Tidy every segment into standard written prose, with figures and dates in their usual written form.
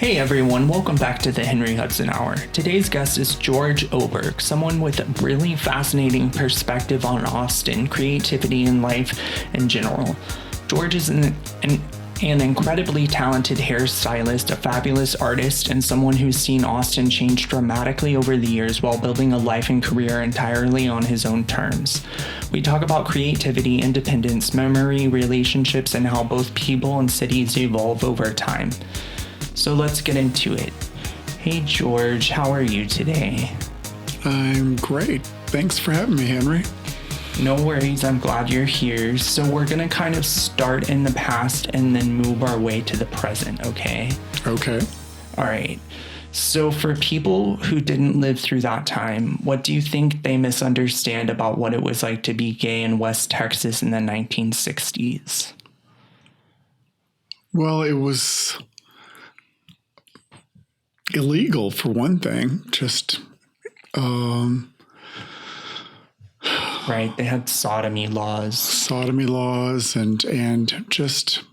Hey everyone, welcome back to the Henry Hudson Hour. Today's guest is George Oberg, someone with a really fascinating perspective on Austin, creativity, and life in general. George is an incredibly talented hairstylist, a fabulous artist, and someone who's seen Austin change dramatically over the years while building a life and career entirely on his own terms. We talk about creativity, independence, memory, relationships, and how both people and cities evolve over time. So let's get into it. Hey George, how are you today? I'm great. Thanks for having me, Henry. No worries, I'm glad you're here. So we're gonna kind of start in the past and then move our way to the present, okay? Okay. All right. So for people who didn't live through that time, what do you think they misunderstand about what it was like to be gay in West Texas in the 1960s? Well, it was illegal for one thing. Right, they had sodomy laws. And just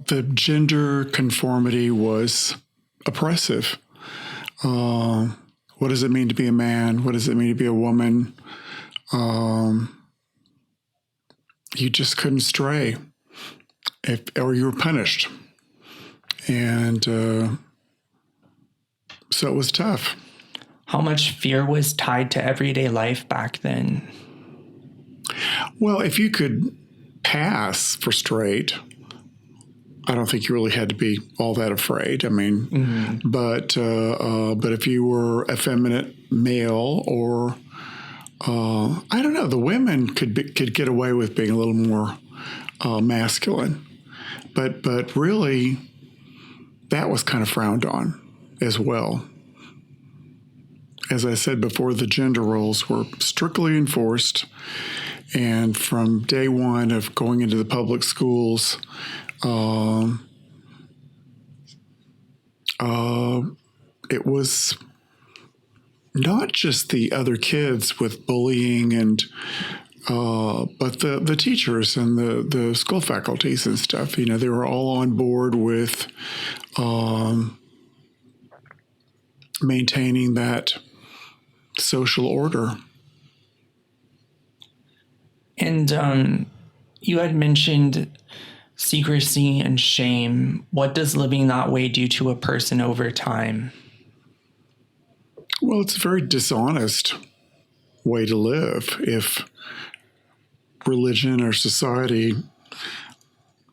the gender conformity was oppressive. What does it mean to be a man? What does it mean to be a woman? You just couldn't stray, or you were punished. And so it was tough. How much fear was tied to everyday life back then? Well, if you could pass for straight, I don't think you really had to be all that afraid. I mean, but if you were effeminate male, or I don't know, the women could get away with being a little more masculine, but really, that was kind of frowned on as well. As I said before, the gender roles were strictly enforced. And from day one of going into the public schools, it was not just the other kids with bullying but the teachers and the school faculties and stuff. You know, they were all on board with maintaining that social order. And you had mentioned secrecy and shame. What does living that way do to a person over time? Well, it's a very dishonest way to live if religion or society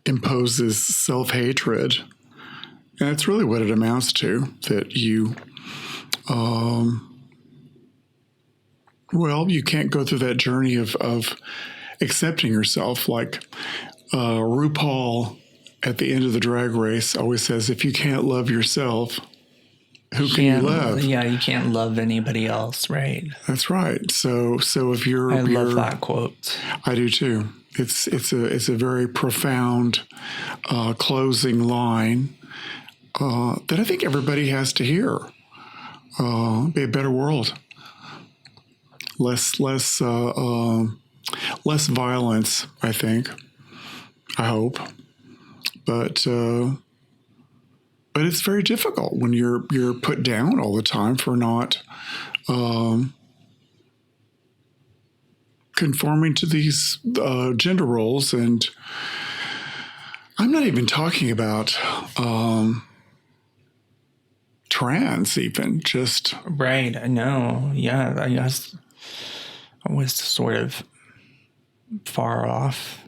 imposes self-hatred. And that's really what it amounts to, that you you can't go through that journey of accepting yourself. Like RuPaul at the end of the Drag Race always says, if you can't love yourself, who can you love? Yeah, you can't love anybody else, right? That's right. So if you're... I love that quote. I do too. It's a very profound closing line that I think everybody has to hear. Be a better world. Less violence, I think. I hope. But it's very difficult when you're put down all the time for not conforming to these gender roles. And I'm not even talking about trans, even just... Right, I know. Yeah, I guess I was sort of far off.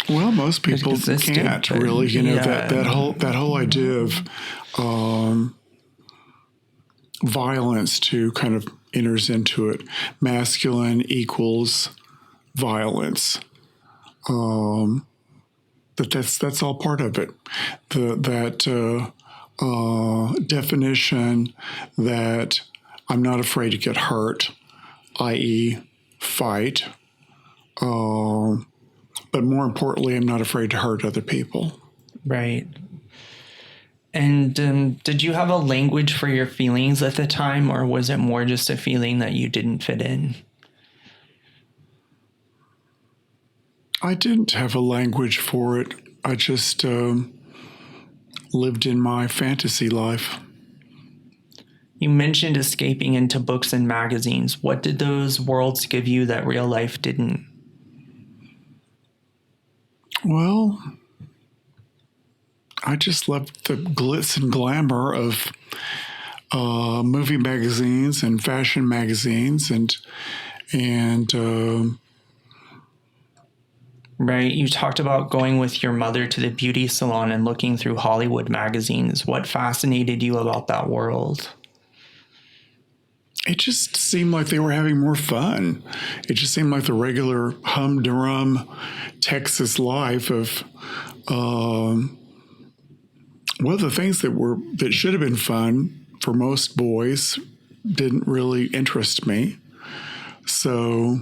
Well, most people can't really, that whole idea of violence too kind of enters into it. Masculine equals violence. That's all part of it. That definition that I'm not afraid to get hurt, i.e., fight. But more importantly, I'm not afraid to hurt other people. Right. And did you have a language for your feelings at the time, or was it more just a feeling that you didn't fit in? I didn't have a language for it. I just lived in my fantasy life. You mentioned escaping into books and magazines. What did those worlds give you that real life didn't? Well, I just loved the glitz and glamour of movie magazines and fashion magazines and Right. You talked about going with your mother to the beauty salon and looking through Hollywood magazines. What fascinated you about that world? it just seemed like they were having more fun. It just seemed like the regular humdrum Texas life of the things that should have been fun for most boys didn't really interest me. So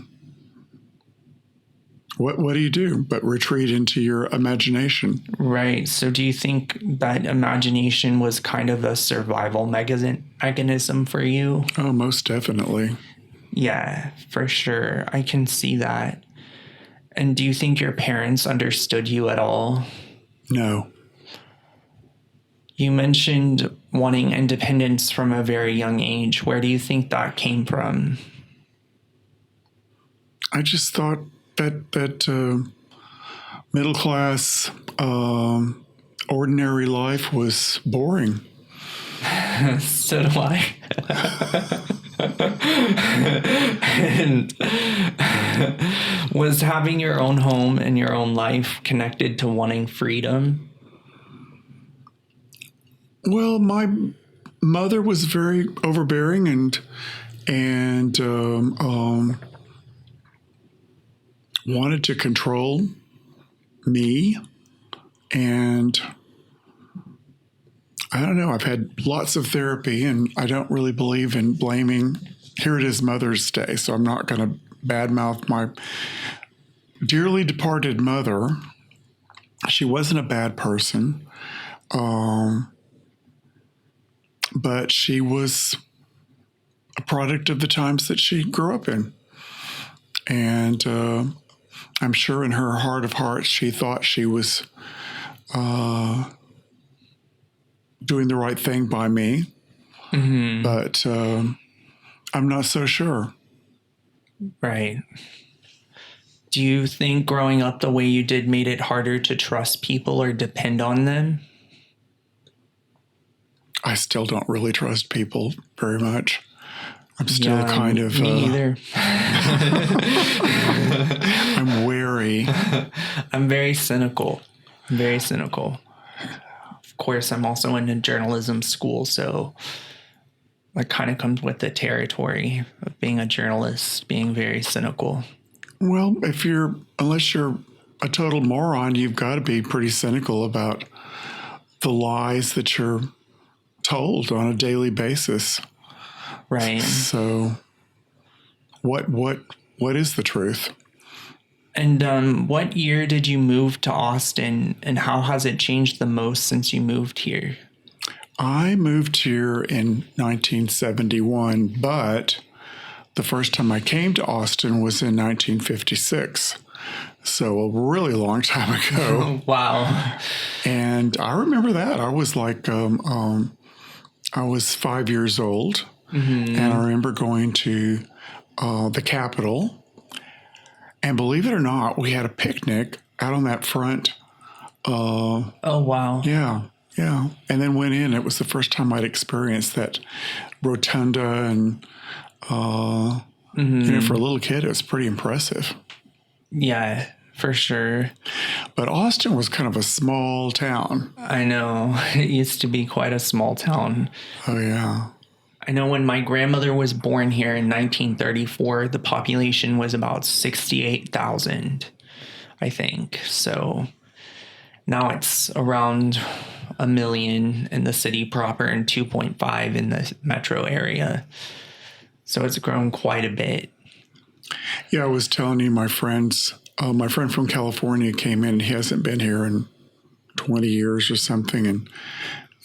what do you do but retreat into your imagination? Right. So do you think that imagination was kind of a survival mechanism for you? Oh, most definitely. Yeah, for sure. I can see that. And do you think your parents understood you at all? No. You mentioned wanting independence from a very young age. Where do you think that came from? I just thought that middle class, ordinary life was boring. So do I. And was having your own home and your own life connected to wanting freedom? Well, my mother was very overbearing and wanted to control me. And I don't know, I've had lots of therapy and I don't really believe in blaming. Here it is Mother's Day, so I'm not going to badmouth my dearly departed mother. She wasn't a bad person, but she was a product of the times that she grew up in. And I'm sure in her heart of hearts, she thought she was doing the right thing by me. Mm-hmm. But I'm not so sure. Right. Do you think growing up the way you did made it harder to trust people or depend on them? I still don't really trust people very much. I'm still kind of... Me either. I'm wary. I'm very cynical. Very cynical. Of course, I'm also in a journalism school, so that kind of comes with the territory of being a journalist, being very cynical. Well, unless you're a total moron, you've got to be pretty cynical about the lies that you're told on a daily basis. Right. So what is the truth? And what year did you move to Austin, and how has it changed the most since you moved here? I moved here in 1971, but the first time I came to Austin was in 1956. So a really long time ago. Wow. And I remember that. I was like, I was 5 years old. Mm-hmm. And I remember going to the Capitol. And believe it or not, we had a picnic out on that front. Oh, wow. Yeah. Yeah. And then went in. It was the first time I'd experienced that rotunda. And, for a little kid, it was pretty impressive. Yeah, for sure. But Austin was kind of a small town. I know. It used to be quite a small town. Oh, yeah. I know when my grandmother was born here in 1934, the population was about 68,000, I think. So now it's around 1 million in the city proper and 2.5 in the metro area. So it's grown quite a bit. Yeah, I was telling you, my friend from California came in, and he hasn't been here in 20 years or something.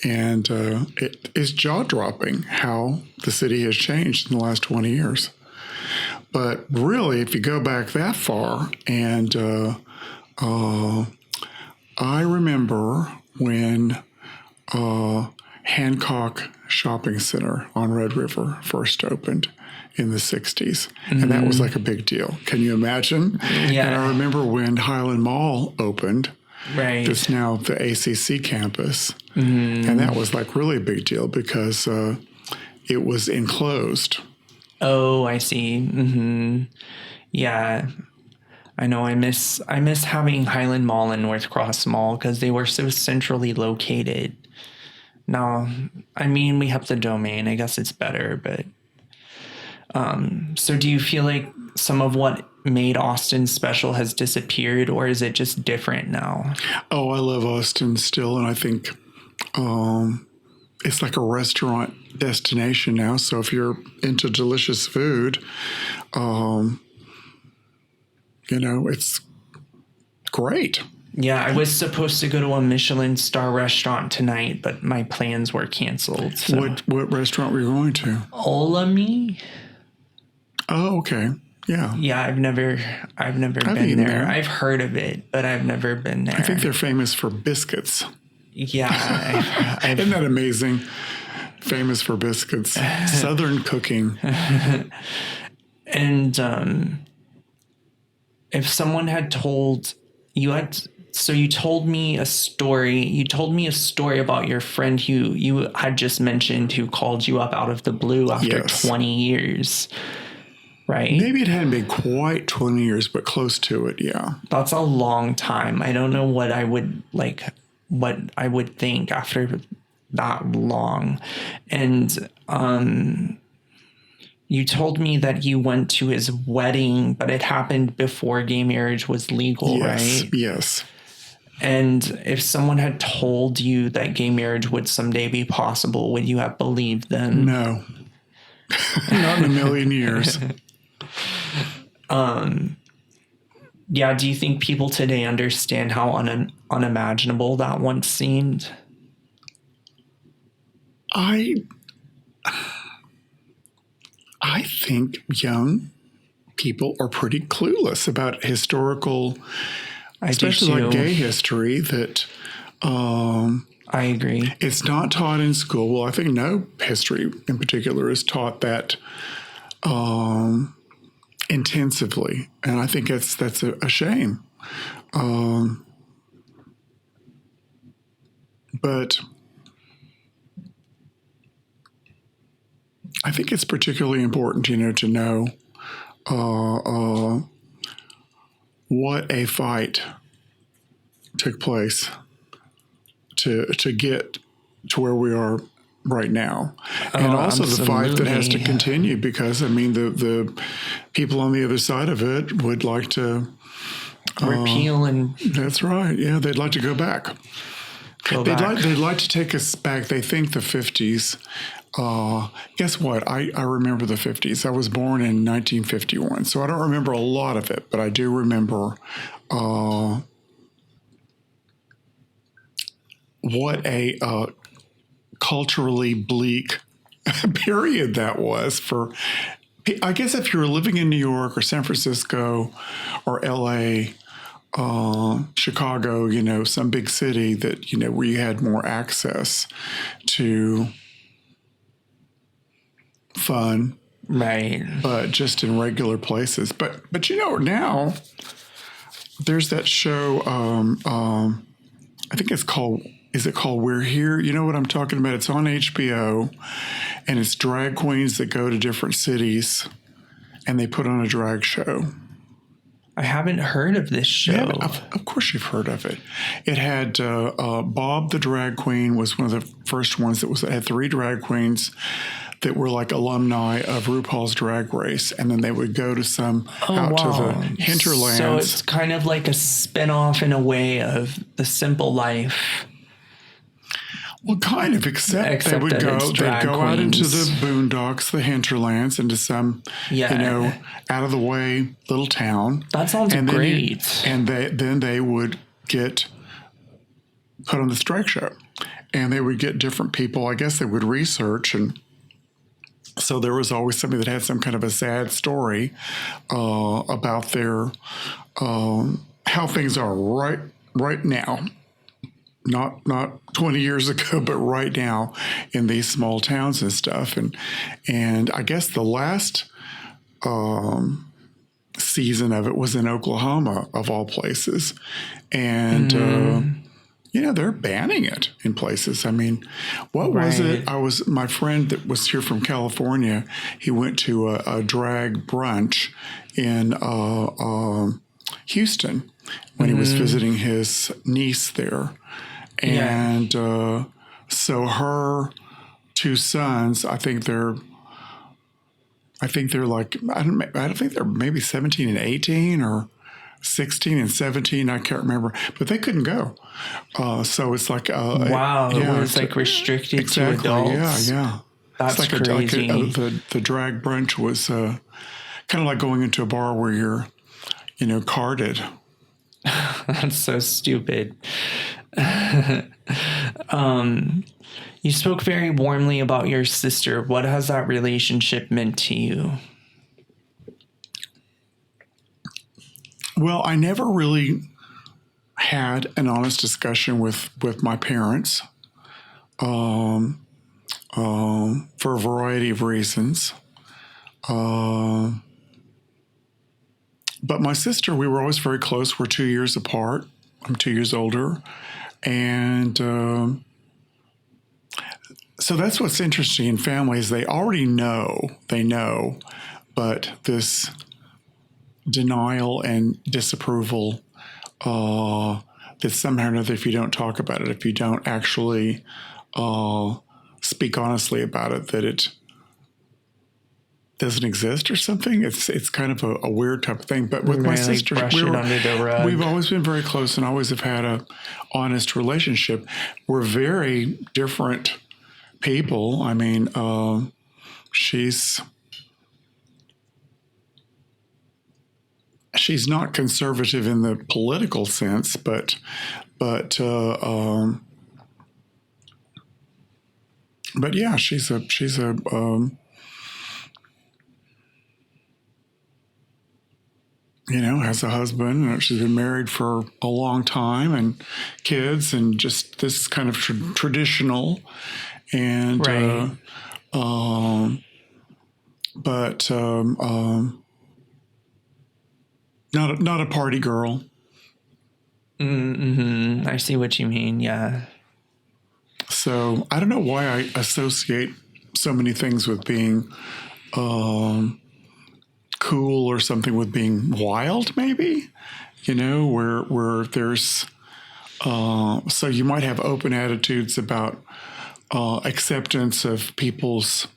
And it is jaw-dropping how the city has changed in the last 20 years. But really, if you go back that far, and I remember when Hancock Shopping Center on Red River first opened in the 60s. And that was like a big deal. Can you imagine? Yeah. And I remember when Highland Mall opened, Right. it's now the ACC campus. And that was like really a big deal because it was enclosed. Oh, I see. Yeah. I know I miss having Highland Mall and North Cross Mall because they were so centrally located. Now, I mean, we have the Domain. I guess it's better, but so do you feel like some of what made Austin special has disappeared, or is it just different now? Oh, I love Austin still, and I think it's like a restaurant destination now. So if you're into delicious food, it's great. Yeah, I was supposed to go to a Michelin star restaurant tonight, but my plans were canceled. So. What restaurant were you going to? Olami? Oh, okay. Yeah. Yeah, I've never been there. I've heard of it, but I've never been there. I think they're famous for biscuits. Yeah. Isn't that amazing? Famous for biscuits. Southern cooking. And if someone had told you you told me a story. You told me a story about your friend who you had just mentioned who called you up out of the blue after 20 years. Right? Maybe it hadn't been quite 20 years, but close to it, yeah. That's a long time. I don't know what I would think after that long. And you told me that you went to his wedding, but it happened before gay marriage was legal, right? Yes. And if someone had told you that gay marriage would someday be possible, would you have believed them? No. Not in a million years. Yeah, do you think people today understand how unimaginable that once seemed? I think young people are pretty clueless about historical, especially like gay history, that I agree. It's not taught in school. Well, I think no history in particular is taught that intensively, and I think that's a shame. But I think it's particularly important, to know what a fight took place to get to where we are right now, and also absolutely. The fight that has to continue, because the people on the other side of it would like to repeal and that's right. Yeah, they'd like to go back. They'd like to take us back. They think the 50s. Guess what? I remember the 50s. I was born in 1951, so I don't remember a lot of it, but I do remember what a culturally bleak period that was for. I guess if you were living in New York or San Francisco or LA, Chicago, some big city that, where you had more access to fun. Right. But just in regular places. But now there's that show, I think it's called, is it called We're Here? You know what I'm talking about? It's on HBO, and it's drag queens that go to different cities and they put on a drag show. I haven't heard of this show. Yeah, of course you've heard of it. It had Bob the drag queen was one of the first ones that had 3 drag queens that were like alumni of RuPaul's Drag Race, and then they would go to to the hinterlands. So it's kind of like a spinoff in a way of The Simple Life. Well, kind of, except they'd go out into the boondocks, the hinterlands, into some, out of the way little town. That sounds great. Then they would get put on the drag show, and they would get different people. I guess they would research, and so there was always somebody that had some kind of a sad story about their how things are right now. not 20 years ago, but right now in these small towns and stuff. And I guess the last season of it was in Oklahoma, of all places. And, they're banning it in places. I mean, what was it? My friend that was here from California, he went to a drag brunch in Houston when he was visiting his niece there. And so her two sons, I think they're like, I don't think they're maybe 17 and 18 or 16 and 17. I can't remember, but they couldn't go. So it's like, wow, it was like restricted to adults. Yeah. That's it's like crazy. The drag brunch was kind of like going into a bar where you're, carded. That's so stupid. You spoke very warmly about your sister. What has that relationship meant to you? Well, I never really had an honest discussion with my parents for a variety of reasons. But my sister, we were always very close. We're 2 years apart. I'm 2 years older. And so that's what's interesting in families. They already know, but this denial and disapproval that somehow or another, if you don't talk about it, if you don't actually speak honestly about it, that it doesn't exist or something. It's kind of a weird type of thing. But with my sister, we've always been very close and always have had a honest relationship. We're very different people. I mean, she's not conservative in the political sense, but yeah, she's a has a husband. She's been married for a long time and kids, and just this kind of traditional. And right. Not a party girl. Mm-hmm. I see what you mean. Yeah. So I don't know why I associate so many things with being cool or something with being wild, maybe, where there's, so you might have open attitudes about acceptance of people's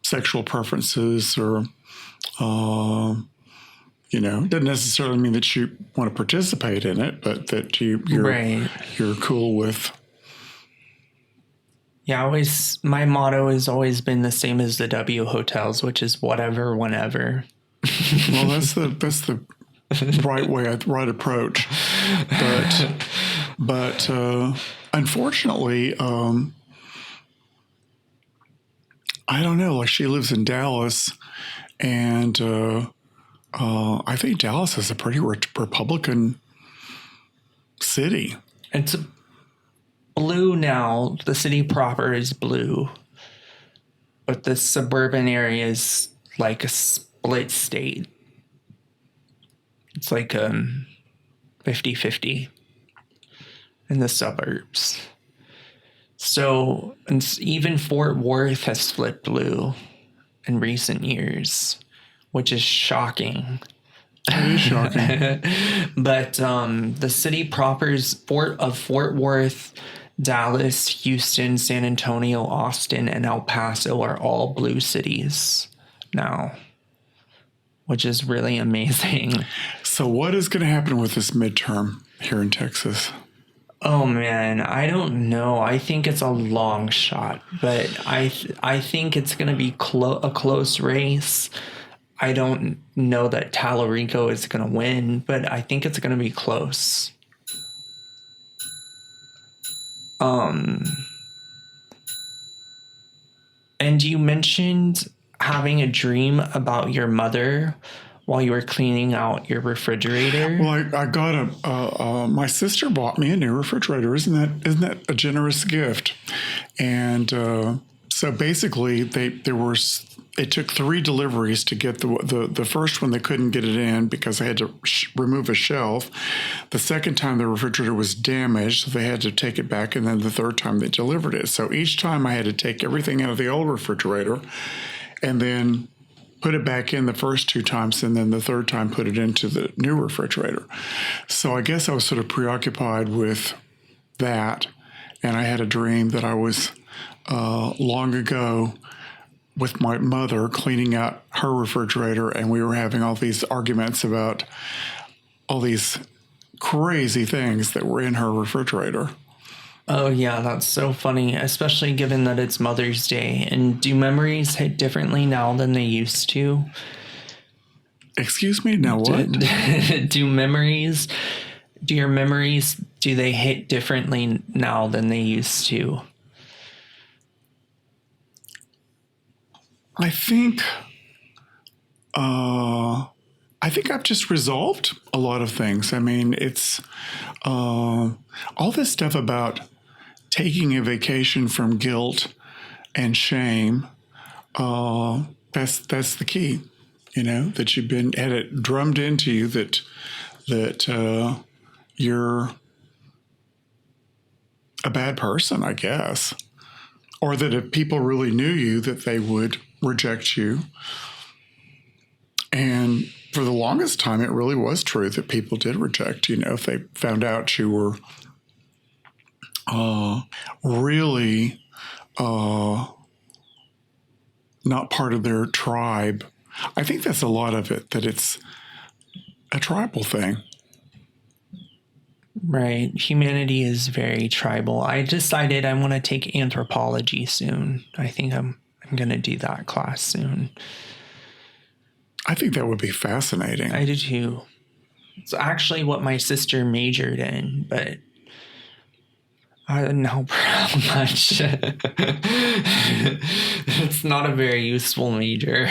sexual preferences or, doesn't necessarily mean that you want to participate in it, but that you're cool with. Yeah, my motto has always been the same as the W hotels, which is whatever, whenever. Well, that's the right approach. But unfortunately, I don't know. Like, she lives in Dallas, and I think Dallas is a pretty Republican city. It's blue now. The city proper is blue, but the suburban area is like a split state. It's like 50-50 in the suburbs. So, and even Fort Worth has split blue in recent years, which is shocking. It is shocking. But the city proper's Fort Worth, Dallas, Houston, San Antonio, Austin, and El Paso are all blue cities now, which is really amazing. So what is going to happen with this midterm here in Texas? Oh, man, I don't know. I think it's a long shot, but I think it's going to be a close race. I don't know that Tallarico is going to win, but I think it's going to be close. And you mentioned having a dream about your mother. while you were cleaning out your refrigerator? Well, I got my sister bought me a new refrigerator. Isn't that a generous gift? And so basically, it took 3 deliveries to get the first one. They couldn't get it in because they had to remove a shelf. The second time the refrigerator was damaged, so they had to take it back. And then the third time they delivered it. So each time I had to take everything out of the old refrigerator and then put it back in the first 2 times, and then the third time put it into the new refrigerator. So I guess I was sort of preoccupied with that. And I had a dream that I was long ago with my mother cleaning out her refrigerator, and we were having all these arguments about all these crazy things that were in her refrigerator. Oh, yeah, that's so funny, especially given that it's Mother's Day. And do memories hit differently now than they used to? Excuse me? Now what? Do your memories, do they hit differently now than they used to? I think I've just resolved a lot of things. I mean, it's all this stuff about taking a vacation from guilt and shame. That's the key, that you've had it drummed into you that you're a bad person, I guess, or that if people really knew you, that they would reject you. And for the longest time, it really was true that people did reject you. If they found out you were really not part of their tribe. I think that's a lot of it, that it's a tribal thing. Right. Humanity is very tribal. I decided I want to take anthropology soon. I think I'm going to do that class soon. I think that would be fascinating. I do too. It's actually what my sister majored in, but I don't know how much. It's not a very useful major.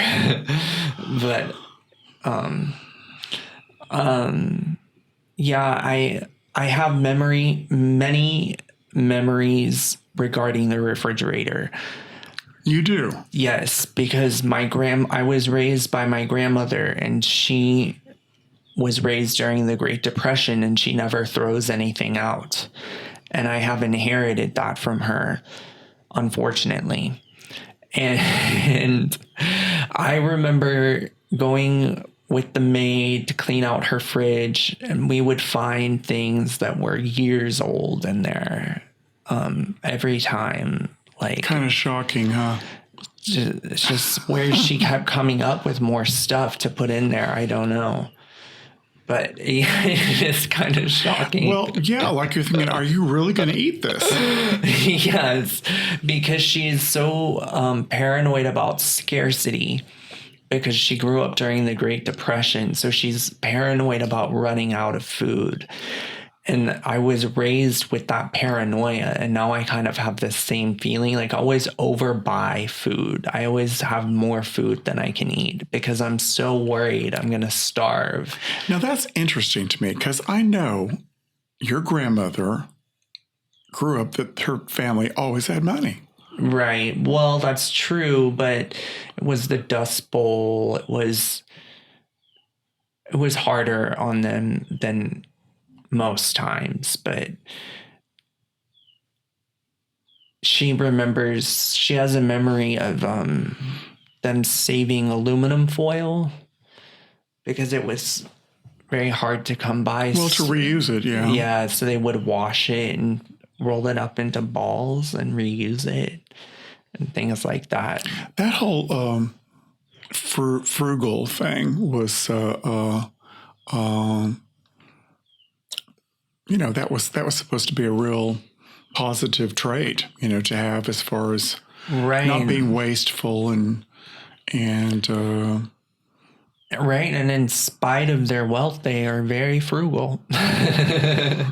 But yeah, I have many memories regarding the refrigerator. You do? Yes, because I was raised by my grandmother, and she was raised during the Great Depression, and she never throws anything out. And I have inherited that from her, unfortunately. And I remember going with the maid to clean out her fridge, and we would find things that were years old in there every time. Like, kind of shocking, huh? It's just where she kept coming up with more stuff to put in there. I don't know. But it's kind of shocking. Well, yeah, like you're thinking, are you really going to eat this? Yes, because she is so paranoid about scarcity, because she grew up during the Great Depression. So she's paranoid about running out of food. And I was raised with that paranoia, and now I kind of have the same feeling. Like, I always overbuy food. I always have more food than I can eat because I'm so worried I'm going to starve. Now, that's interesting to me, because I know your grandmother grew up that her family always had money. Right. Well, that's true, but it was the Dust Bowl. It was harder on them than most times, but she has a memory of them saving aluminum foil because it was very hard to come by. Well, to reuse it, yeah. Yeah, so they would wash it and roll it up into balls and reuse it and things like that. That whole frugal thing was that was supposed to be a real positive trait, to have, as far as not being wasteful and right. And in spite of their wealth, they are very frugal. I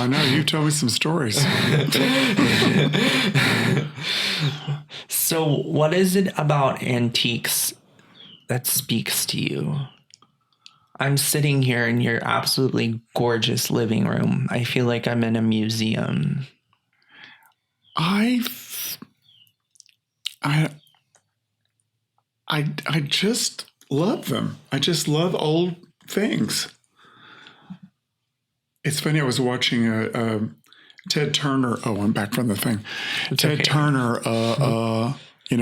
know. You told me some stories. So what is it about antiques that speaks to you? I'm sitting here in your absolutely gorgeous living room. I feel like I'm in a museum. I just love them. I just love old things. It's funny. I was watching a Ted Turner. Oh, I'm back from the thing. It's Ted okay. Turner,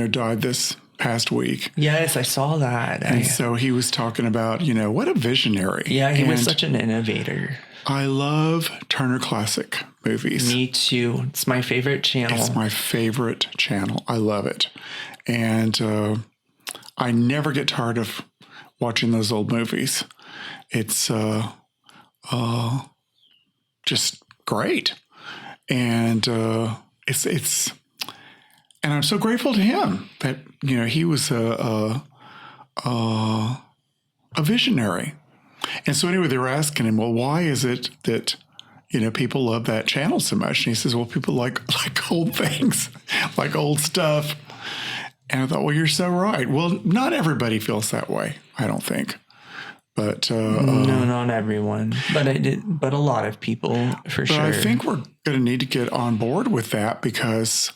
died this past week. Yes, I saw that. And so he was talking about, what a visionary. Yeah, he was such an innovator. I love Turner Classic Movies. Me too. It's my favorite channel. It's my favorite channel. I love it. And I never get tired of watching those old movies. It's just great. And it's and I'm so grateful to him that, he was a visionary. And so anyway, they were asking him, well, why is it that, people love that channel so much? And he says, well, people like old things, like old stuff. And I thought, well, you're so right. Well, not everybody feels that way, I don't think. But no, not everyone, but a lot of people for sure. I think we're going to need to get on board with that because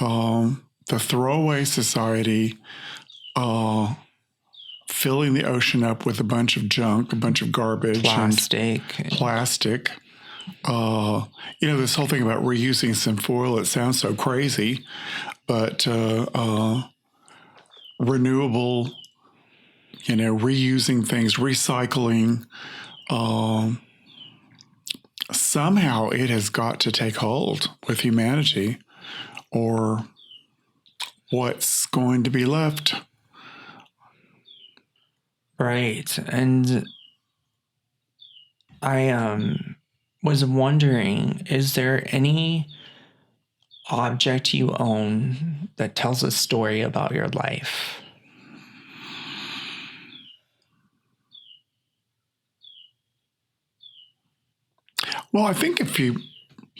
the throwaway society, filling the ocean up with a bunch of junk, a bunch of garbage, plastic. This whole thing about reusing some foil, it sounds so crazy, but renewable, reusing things, recycling, somehow it has got to take hold with humanity, or what's going to be left. Right. And I was wondering, is there any object you own that tells a story about your life? Well, I think if you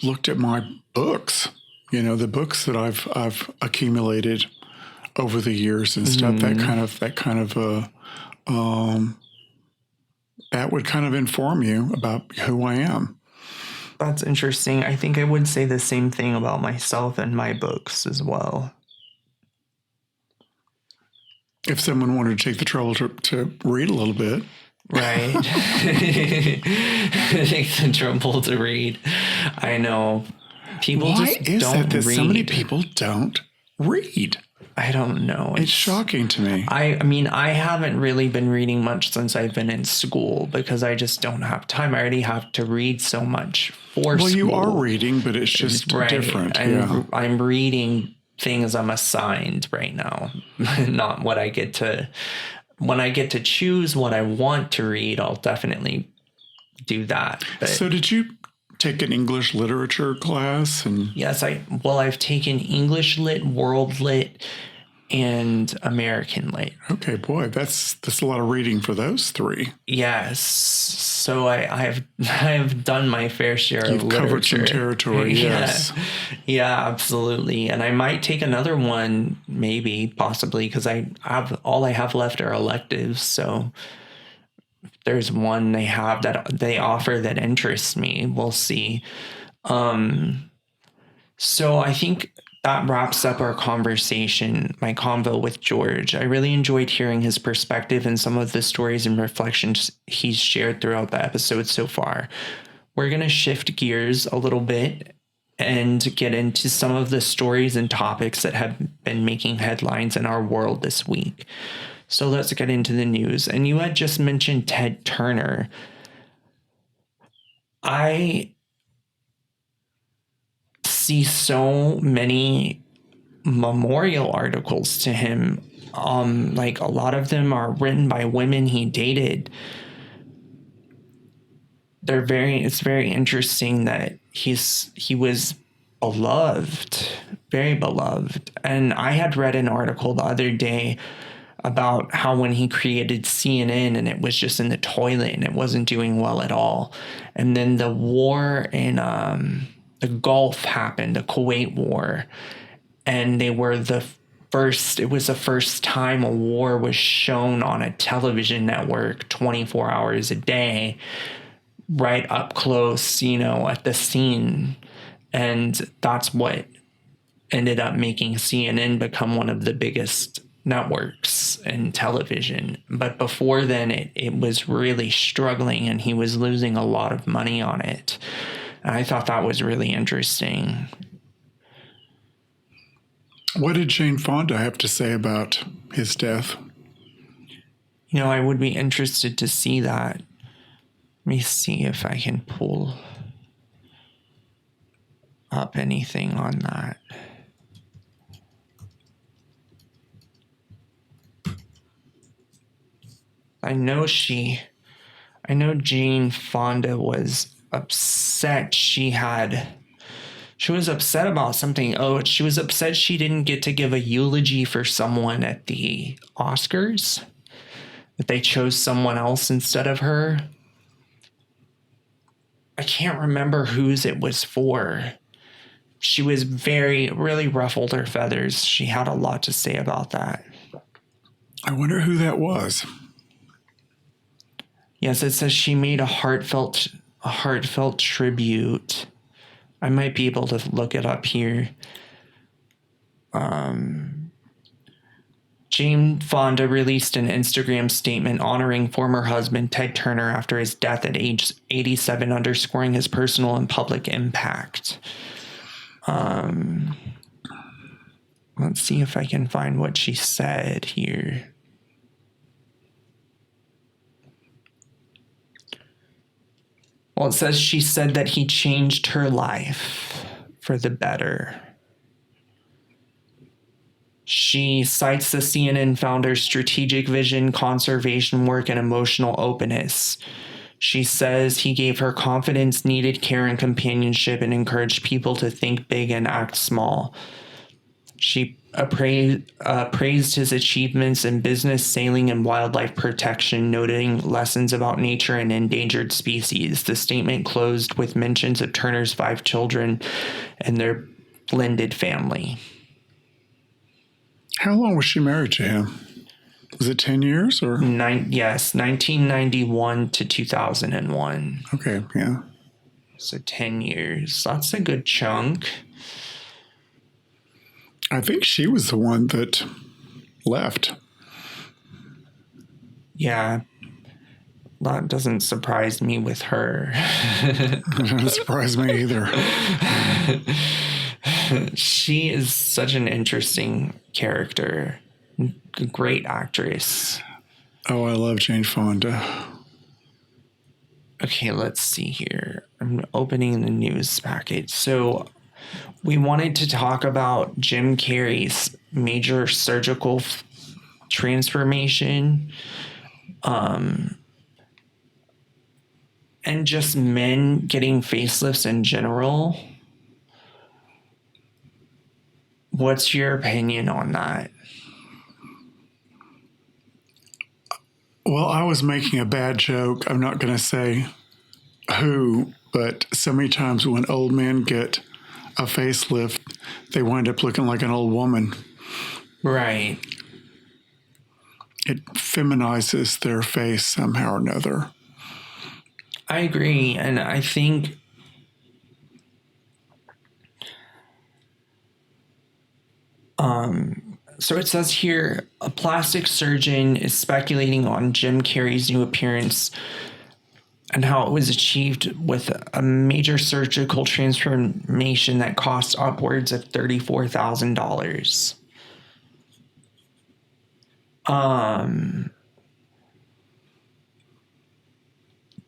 looked at my books, the books that I've accumulated over the years and stuff, that would kind of inform you about who I am. That's interesting. I think I would say the same thing about myself and my books as well. If someone wanted to take the trouble to read a little bit. Right. Take the trouble to read. I know. People Why just is don't that read. So many people don't read? I don't know. It's shocking to me. I mean, I haven't really been reading much since I've been in school because I just don't have time. I already have to read so much for school. Well, you are reading, but it's just different. I'm reading things I'm assigned right now, not what I get to. When I get to choose what I want to read, I'll definitely do that. But so did you take an English literature class? And yes, I've taken English lit, world lit, and American lit. Okay, boy, that's a lot of reading for those three. Yes. So I have done my fair share of literature. You've covered some territory, yes. Yeah, absolutely. And I might take another one, maybe, possibly, because all I have left are electives. So if there's one they have that they offer that interests me, we'll see. So I think that wraps up our conversation, my convo with George. I really enjoyed hearing his perspective and some of the stories and reflections he's shared throughout the episode so far. We're going to shift gears a little bit and get into some of the stories and topics that have been making headlines in our world this week. So let's get into the news. And you had just mentioned Ted Turner. I see so many memorial articles to him. Like a lot of them are written by women he dated. It's very interesting that he was beloved, very beloved. And I had read an article the other day about how when he created CNN and it was just in the toilet and it wasn't doing well at all. And then the war in the Gulf happened, the Kuwait War, and they were the it was the first time a war was shown on a television network 24 hours a day, right up close, at the scene. And that's what ended up making CNN become one of the biggest networks in television. But before then, it was really struggling, and he was losing a lot of money on it. And I thought that was really interesting. What did Jane Fonda have to say about his death? I would be interested to see that. Let me see if I can pull up anything on that. I know Jane Fonda was upset. She was upset about something. Oh, she was upset she didn't get to give a eulogy for someone at the Oscars, that they chose someone else instead of her. I can't remember whose it was for. She was really ruffled her feathers. She had a lot to say about that. I wonder who that was. Yes, it says she made a heartfelt tribute. I might be able to look it up here. Jane Fonda released an Instagram statement honoring former husband Ted Turner after his death at age 87, underscoring his personal and public impact. Let's see if I can find what she said here. Well, it says she said that he changed her life for the better. She cites the CNN founder's strategic vision, conservation work, and emotional openness. She says he gave her confidence, needed care, and companionship, and encouraged people to think big and act small. She praised his achievements in business, sailing, and wildlife protection, noting lessons about nature and endangered species. The statement closed with mentions of Turner's 5 children and their blended family. How long was she married to him? Was it 10 years or? Yes, 1991 to 2001. Okay, yeah. So 10 years. That's a good chunk. I think she was the one that left. Yeah. That doesn't surprise me with her. It doesn't surprise me either. She is such an interesting character. A great actress. Oh, I love Jane Fonda. Okay, let's see here. I'm opening the news package. So we wanted to talk about Jim Carrey's major surgical transformation, and just men getting facelifts in general. What's your opinion on that? Well, I was making a bad joke. I'm not going to say who, but so many times when old men get a facelift, they wind up looking like an old woman. Right. It feminizes their face somehow or another. I agree. And I think so it says here, a plastic surgeon is speculating on Jim Carrey's new appearance and how it was achieved with a major surgical transformation that cost upwards of $34,000.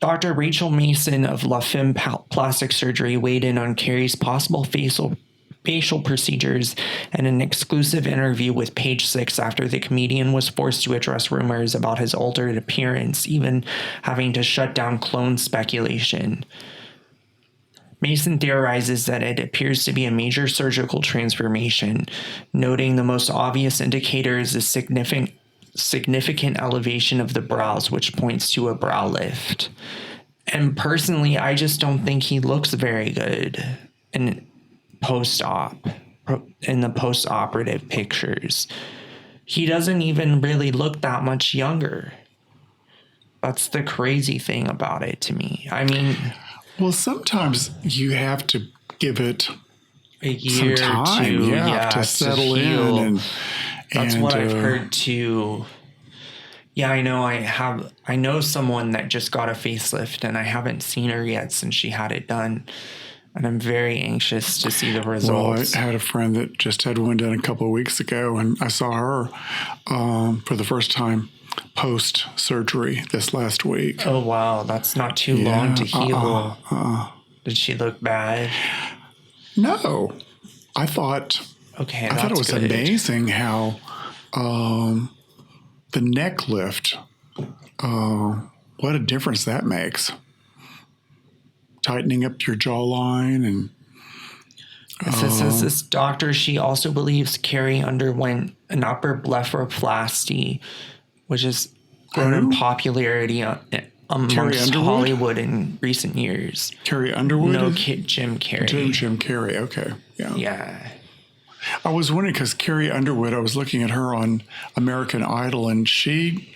Dr. Rachel Mason of La Femme Plastic Surgery weighed in on Carrey's possible facial procedures in an exclusive interview with Page Six after the comedian was forced to address rumors about his altered appearance, even having to shut down clone speculation. Mason theorizes that it appears to be a major surgical transformation, noting the most obvious indicator is a significant elevation of the brows, which points to a brow lift. And personally, I just don't think he looks very good in post-op. in the post-operative pictures. He doesn't even really look that much younger. That's the crazy thing about it to me. I mean, well, sometimes you have to give it a year some time, to settle heal. in. That's what I've heard too. Yeah, I know someone that just got a facelift, and I haven't seen her yet since she had it done. And I'm very anxious to see the results. Well, I had a friend that just had one done a couple of weeks ago, and I saw her for the first time post-surgery this last week. Oh, wow. That's not too long to heal. Did she look bad? No. I thought it was good. amazing how the neck lift, what a difference that makes. Tightening up your jawline and says this doctor, she also believes Carrie underwent an upper blepharoplasty, which has grown in popularity amongst Hollywood in recent years. Carrie Underwood? No, Jim Carrey. Jim Carrey, okay. Yeah. I was wondering because Carrie Underwood, I was looking at her on American Idol, and she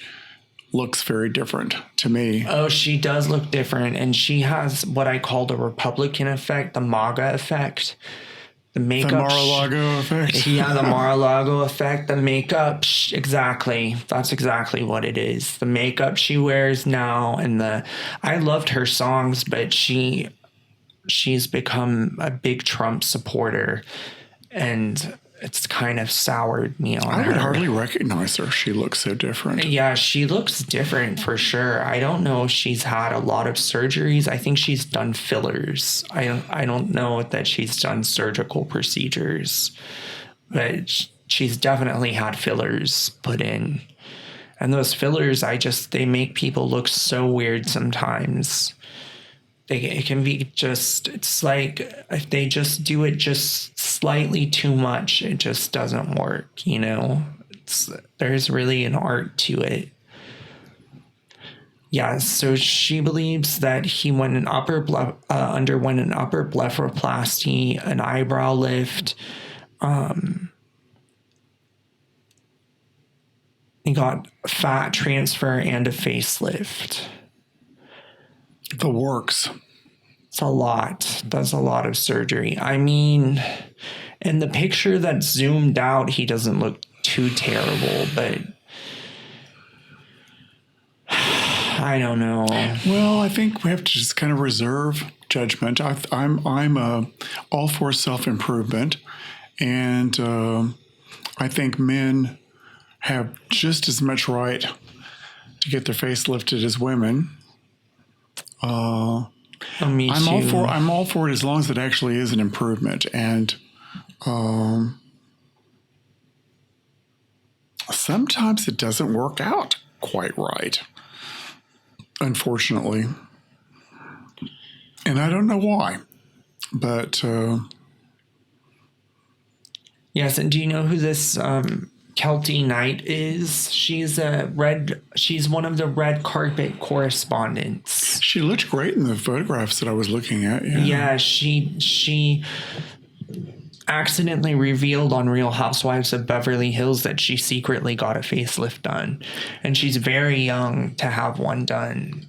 looks very different to me. Oh, she does look different, and she has what I call the Republican effect, the MAGA effect. The makeup. The Mar-a-Lago effect? Yeah, the Mar-a-Lago effect. The makeup, exactly. That's exactly what it is. The makeup she wears now, and I loved her songs, but she's become a big Trump supporter, and it's kind of soured me on her. I would hardly recognize her. She looks so different. Yeah, she looks different for sure. I don't know if she's had a lot of surgeries. I think she's done fillers. I don't know that she's done surgical procedures, but she's definitely had fillers put in. And those fillers, they make people look so weird sometimes. It can be it's like if they just do it just slightly too much, it just doesn't work, there's really an art to it. Yeah, so she believes that he underwent an upper blepharoplasty, an eyebrow lift. He got fat transfer and a facelift. The works. It's a lot. That's a lot of surgery. I mean, in the picture that's zoomed out, he doesn't look too terrible, but I don't know. Well, I think we have to just kind of reserve judgment. I'm all for self-improvement, and I think men have just as much right to get their face lifted as women. Me too. I'm all for it as long as it actually is an improvement. And sometimes it doesn't work out quite right, unfortunately. And I don't know why, but yes. And do you know who this Kelty Knight is? She's one of the red carpet correspondents. She looked great in the photographs that I was looking at. Yeah, she accidentally revealed on Real Housewives of Beverly Hills that she secretly got a facelift done, and she's very young to have one done.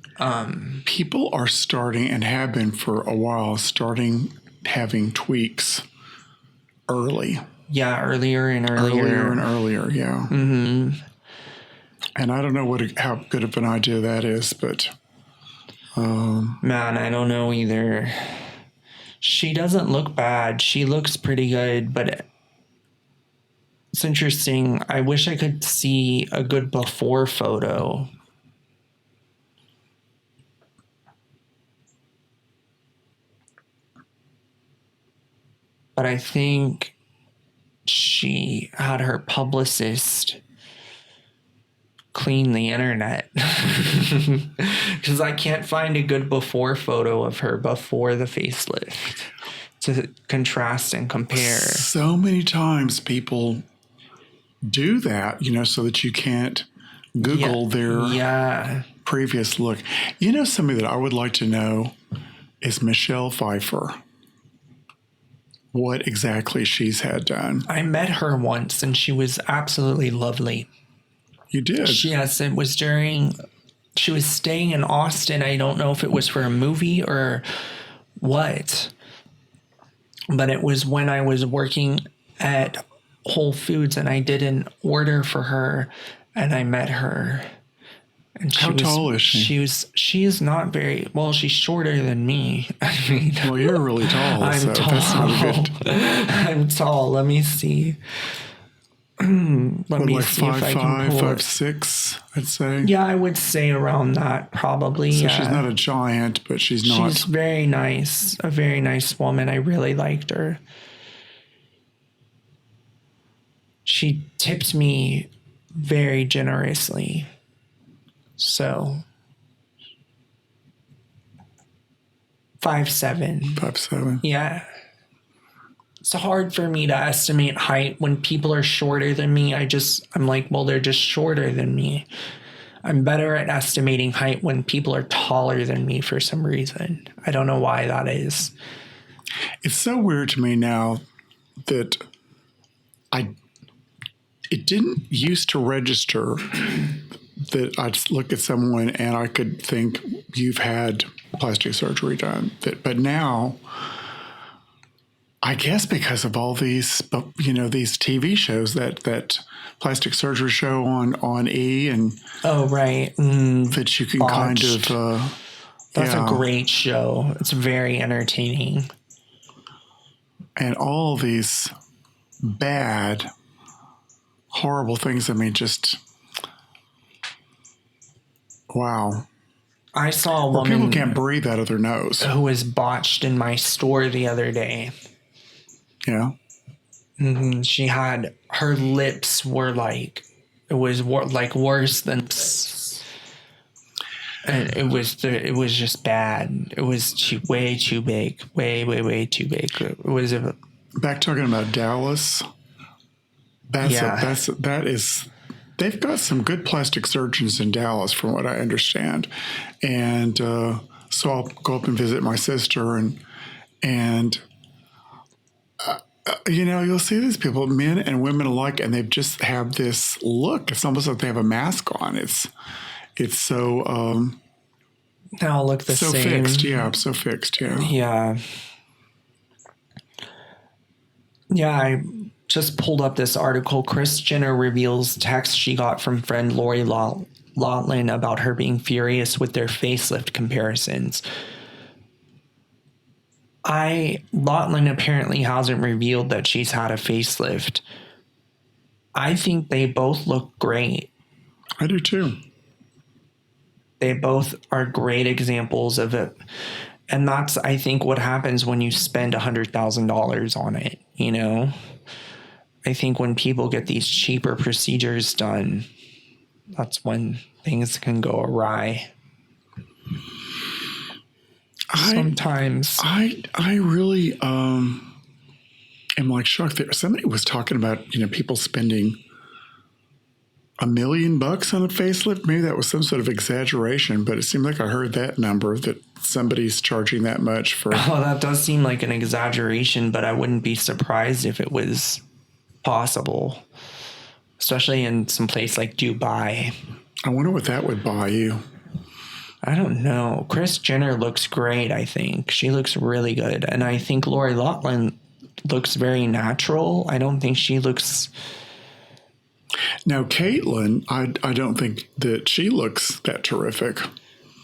People are starting, and have been for a while, having tweaks early. Yeah, earlier and earlier. Yeah. Mm-hmm. And I don't know how good of an idea that is, but... Man, I don't know either. She doesn't look bad. She looks pretty good, but it's interesting. I wish I could see a good before photo. But I think she had her publicist clean the internet because I can't find a good before photo of her before the facelift to contrast and compare. So many times people do that, so that you can't Google their previous look. Somebody that I would like to know is Michelle Pfeiffer. what exactly she's had done. I met her once, and she was absolutely lovely. You did? Yes, it was she was staying in Austin. I don't know if it was for a movie or what, but it was when I was working at Whole Foods, and I did an order for her, and I met her. And How tall is she? She is not very, well, she's shorter than me. I mean, Well, you're really tall. I'm tall. That's not good. I'm tall. Let me see. Let me like see if I can pull 5'6", I'd say. Yeah, I would say around that probably. So yeah. she's not a giant, but she's not. She's very nice. A very nice woman. I really liked her. She tipped me very generously. So 5'7". 5'7". Yeah. It's hard for me to estimate height when people are shorter than me. I'm like, well, they're just shorter than me. I'm better at estimating height when people are taller than me for some reason. I don't know why that is. It's so weird to me now that it didn't used to register that I'd look at someone and I could think you've had plastic surgery done. But now, I guess because of all these, these TV shows that plastic surgery show on E! And oh, right. that you can Botched. kind of. That's a great show. It's very entertaining. And all these bad, horrible things. I mean, just wow. I saw a woman people can't breathe out of their nose. Who was botched in my store the other day. Yeah. Mm-hmm. She had, her lips were like, it was like worse than, and it was just bad. It was way too big, way too big. It was back talking about Dallas. That is. They've got some good plastic surgeons in Dallas, from what I understand, and so I'll go up and visit my sister, and you'll see these people, men and women alike, and they just have this look. It's almost like they have a mask on. It's so they all look the so same. fixed. Yeah, so fixed. Yeah. Yeah. Yeah, I just pulled up this article. Kris Jenner reveals text she got from friend Lori Loughlin about her being furious with their facelift comparisons. Loughlin apparently hasn't revealed that she's had a facelift. I think they both look great. I do too. They both are great examples of it. And that's, I think, what happens when you spend $100,000 on it, I think when people get these cheaper procedures done, that's when things can go awry. Sometimes. I really am like shocked that somebody was talking about, people spending $1 million on a facelift. Maybe that was some sort of exaggeration, but it seemed like I heard that number, that somebody's charging that much for. Oh, that does seem like an exaggeration, but I wouldn't be surprised if it was possible, especially in some place like Dubai. I wonder what that would buy you. I don't know. Kris Jenner looks great, I think. She looks really good. And I think Lori Loughlin looks very natural. I don't think she looks... Now, Caitlyn, I don't think that she looks that terrific.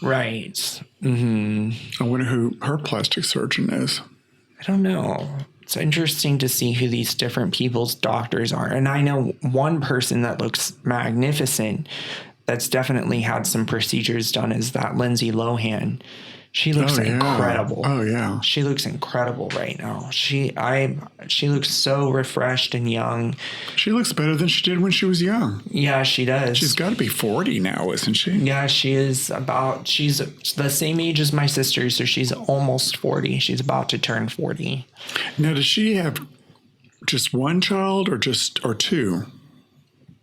Right. Mm-hmm. I wonder who her plastic surgeon is. I don't know. It's interesting to see who these different people's doctors are. And I know one person that looks magnificent that's definitely had some procedures done is that Lindsay Lohan. She looks incredible. Oh, yeah. She looks incredible right now. She looks so refreshed and young. She looks better than she did when she was young. Yeah, she does. She's got to be 40 now, isn't she? Yeah, she's the same age as my sister, so she's almost 40. She's about to turn 40. Now, does she have just one child or two?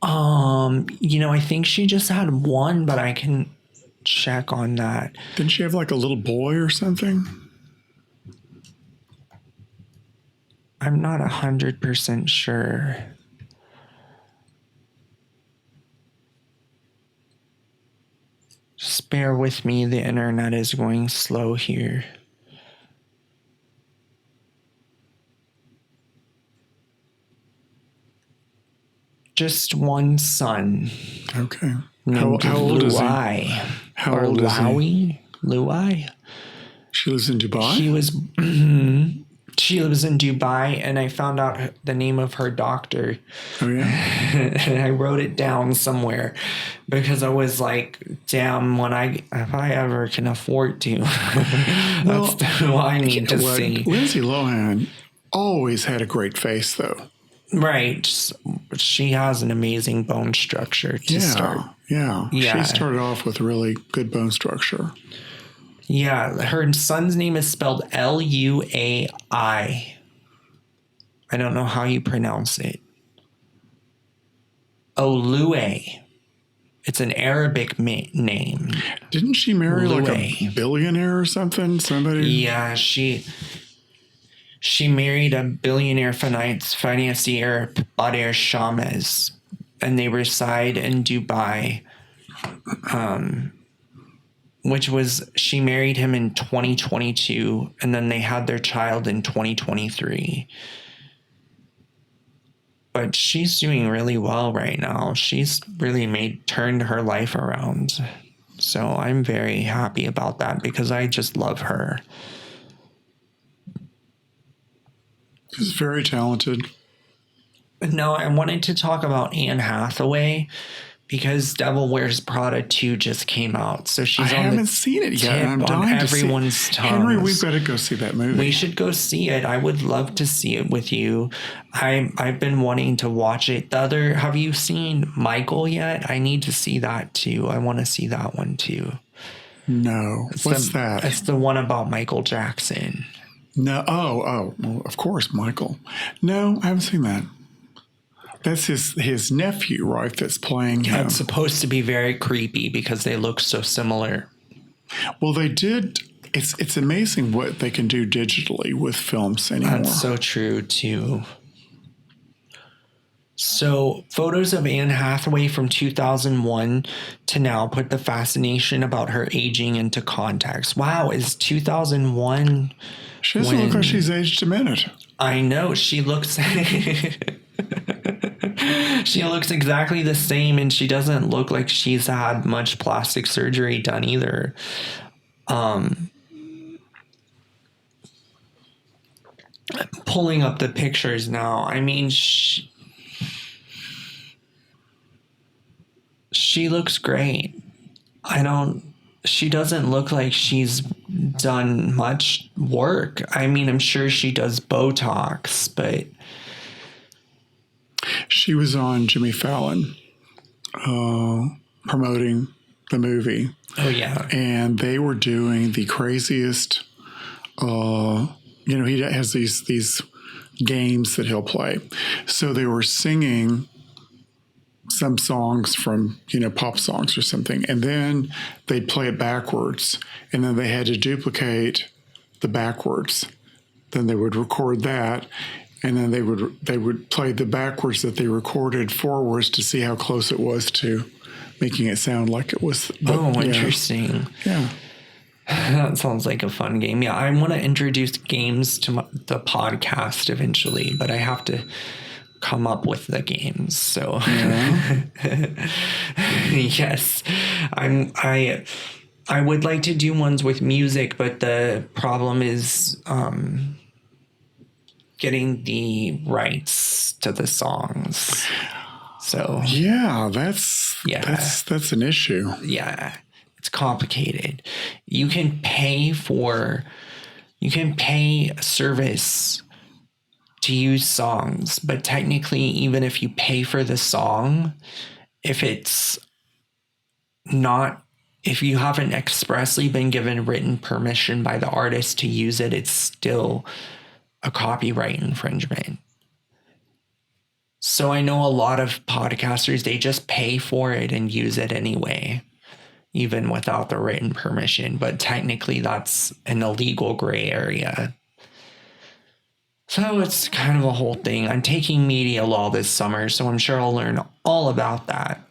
I think she just had one, but I can check on that. Didn't she have like a little boy or something? I'm not 100% sure. Just bear with me. The internet is going slow here. Just one son. Okay. Named How old is he? Luai. How Or old is he? Lowy? Luai? She lives in Dubai? She lives in Dubai, and I found out the name of her doctor. Oh, yeah? And I wrote it down somewhere because I was like, damn, if I ever can afford to, that's who I need to see. Lindsay Lohan always had a great face, though. Right. She has an amazing bone structure to start. Yeah. She started off with really good bone structure. Yeah. Her son's name is spelled Luai. I don't know how you pronounce it. Luai. It's an Arabic name. Didn't she marry like a billionaire or something? Somebody? Yeah, she married a billionaire financier, Bader Shamez, and they reside in Dubai. She married him in 2022, and then they had their child in 2023. But she's doing really well right now. She's really turned her life around. So I'm very happy about that because I just love her. She's very talented. No, I wanted to talk about Anne Hathaway because Devil Wears Prada 2 just came out. So she's I haven't seen it yet. I'm dying to see it. Henry, we've got to go see that movie. We should go see it. I would love to see it with you. I've been wanting to watch it. Have you seen Michael yet? I need to see that too. I want to see that one too. No. What's that? It's the one about Michael Jackson. No. Oh, well, of course, Michael. No, I haven't seen that. That's his nephew, right? That's playing him. That's supposed to be very creepy because they look so similar. Well, they did. It's amazing what they can do digitally with films anymore. That's so true too. So photos of Anne Hathaway from 2001 to now put the fascination about her aging into context. Wow, is 2001? She doesn't look like she's aged a minute. I know. She looks she looks exactly the same, and she doesn't look like she's had much plastic surgery done either. I'm pulling up the pictures now. I mean, she looks great. She doesn't look like she's done much work. I mean, I'm sure she does Botox, but she was on Jimmy Fallon promoting the movie. Oh, yeah. And they were doing the craziest, he has these games that he'll play. So they were singing some songs from, pop songs or something. And then they'd play it backwards. And then they had to duplicate the backwards. Then they would record that. And then they would play the backwards that they recorded forwards to see how close it was to making it sound like it was. Interesting. Yeah. That sounds like a fun game. Yeah, I want to introduce games to the podcast eventually, but I have to come up with the games. So yes, I would like to do ones with music, but the problem is getting the rights to the songs. So that's an issue. Yeah, it's complicated. You can pay a service to use songs, but technically, even if you pay for the song, if you haven't expressly been given written permission by the artist to use it, it's still a copyright infringement. So I know a lot of podcasters, they just pay for it and use it anyway, even without the written permission. But technically, that's an illegal gray area. So it's kind of a whole thing. I'm taking media law this summer, so I'm sure I'll learn all about that.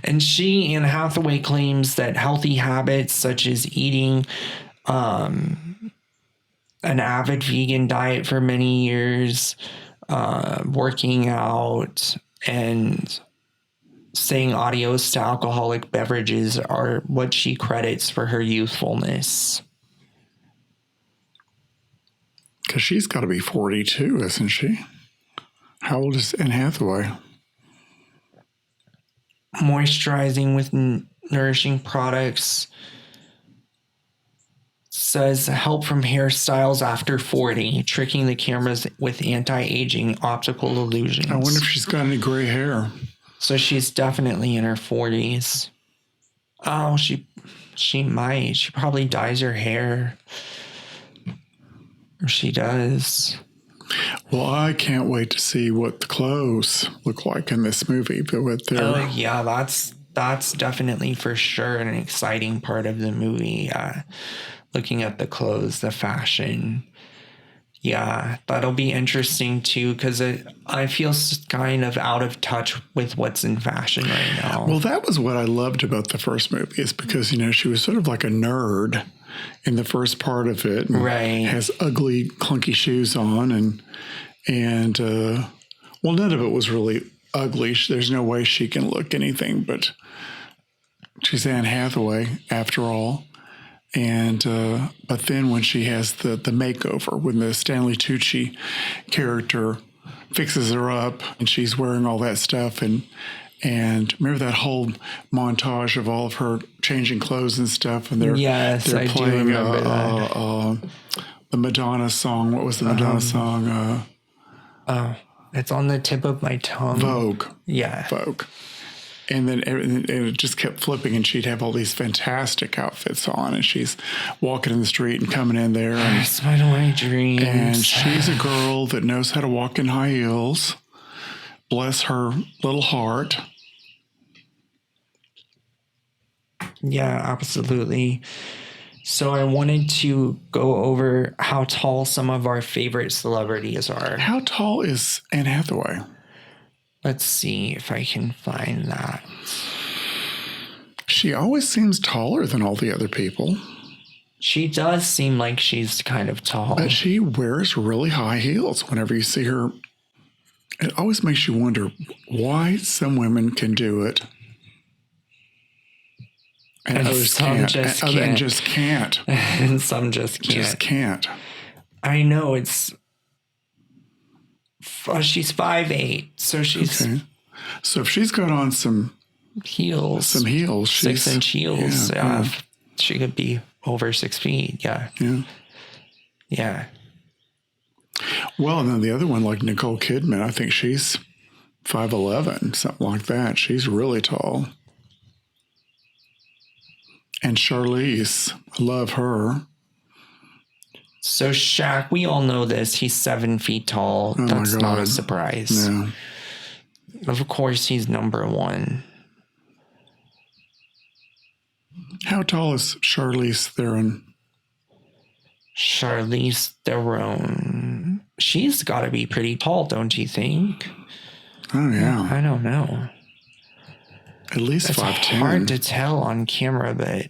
And Anne Hathaway claims that healthy habits such as eating an avid vegan diet for many years, working out, and saying adios to alcoholic beverages are what she credits for her youthfulness. Because she's got to be 42, isn't she? How old is Anne Hathaway? Moisturizing with nourishing products. Says help from hairstyles after 40, tricking the cameras with anti-aging optical illusions. I wonder if she's got any gray hair. So she's definitely in her 40s. Oh, she might. She probably dyes her hair. Or she does. Well, I can't wait to see what the clothes look like in this movie. But what they're... Oh, yeah, that's definitely for sure an exciting part of the movie. Looking at the clothes, the fashion. Yeah, that'll be interesting too, because I feel kind of out of touch with what's in fashion right now. Well, that was what I loved about the first movie, is because, you know, she was sort of like a nerd in the first part of it. And right. Has ugly, clunky shoes on. And well, none of it was really ugly. There's no way she can look anything, but she's Anne Hathaway after all. And but then when she has the makeover, when the Stanley Tucci character fixes her up and she's wearing all that stuff, and remember that whole montage of all of her changing clothes and stuff, and they're playing the Madonna song. What was the Madonna song? It's on the tip of my tongue. Vogue. Yeah. Vogue. And then it just kept flipping, and she'd have all these fantastic outfits on, and she's walking in the street and coming in there. And, it's one of my dreams. And she's a girl that knows how to walk in high heels. Bless her little heart. Yeah, absolutely. So I wanted to go over how tall some of our favorite celebrities are. How tall is Anne Hathaway? Let's see if I can find that. She always seems taller than all the other people. She does seem like she's kind of tall. But she wears really high heels whenever you see her. It always makes you wonder why some women can do it and others can't. And just can't. And some just can't. Just can't. I know it's... she's 5'8", so she's... Okay. So if she's got on some heels, she's 6-inch heels, she could be over 6 feet. Yeah. Well, and then the other one, like Nicole Kidman, I think she's 5'11", something like that. She's really tall. And Charlize, I love her. So Shaq, we all know this. He's 7 feet tall. Oh, that's not a surprise. No. Of course, he's number one. How tall is Charlize Theron? Charlize Theron. She's got to be pretty tall, don't you think? Oh, yeah. I don't know. At least 5'10". It's hard to tell on camera, but...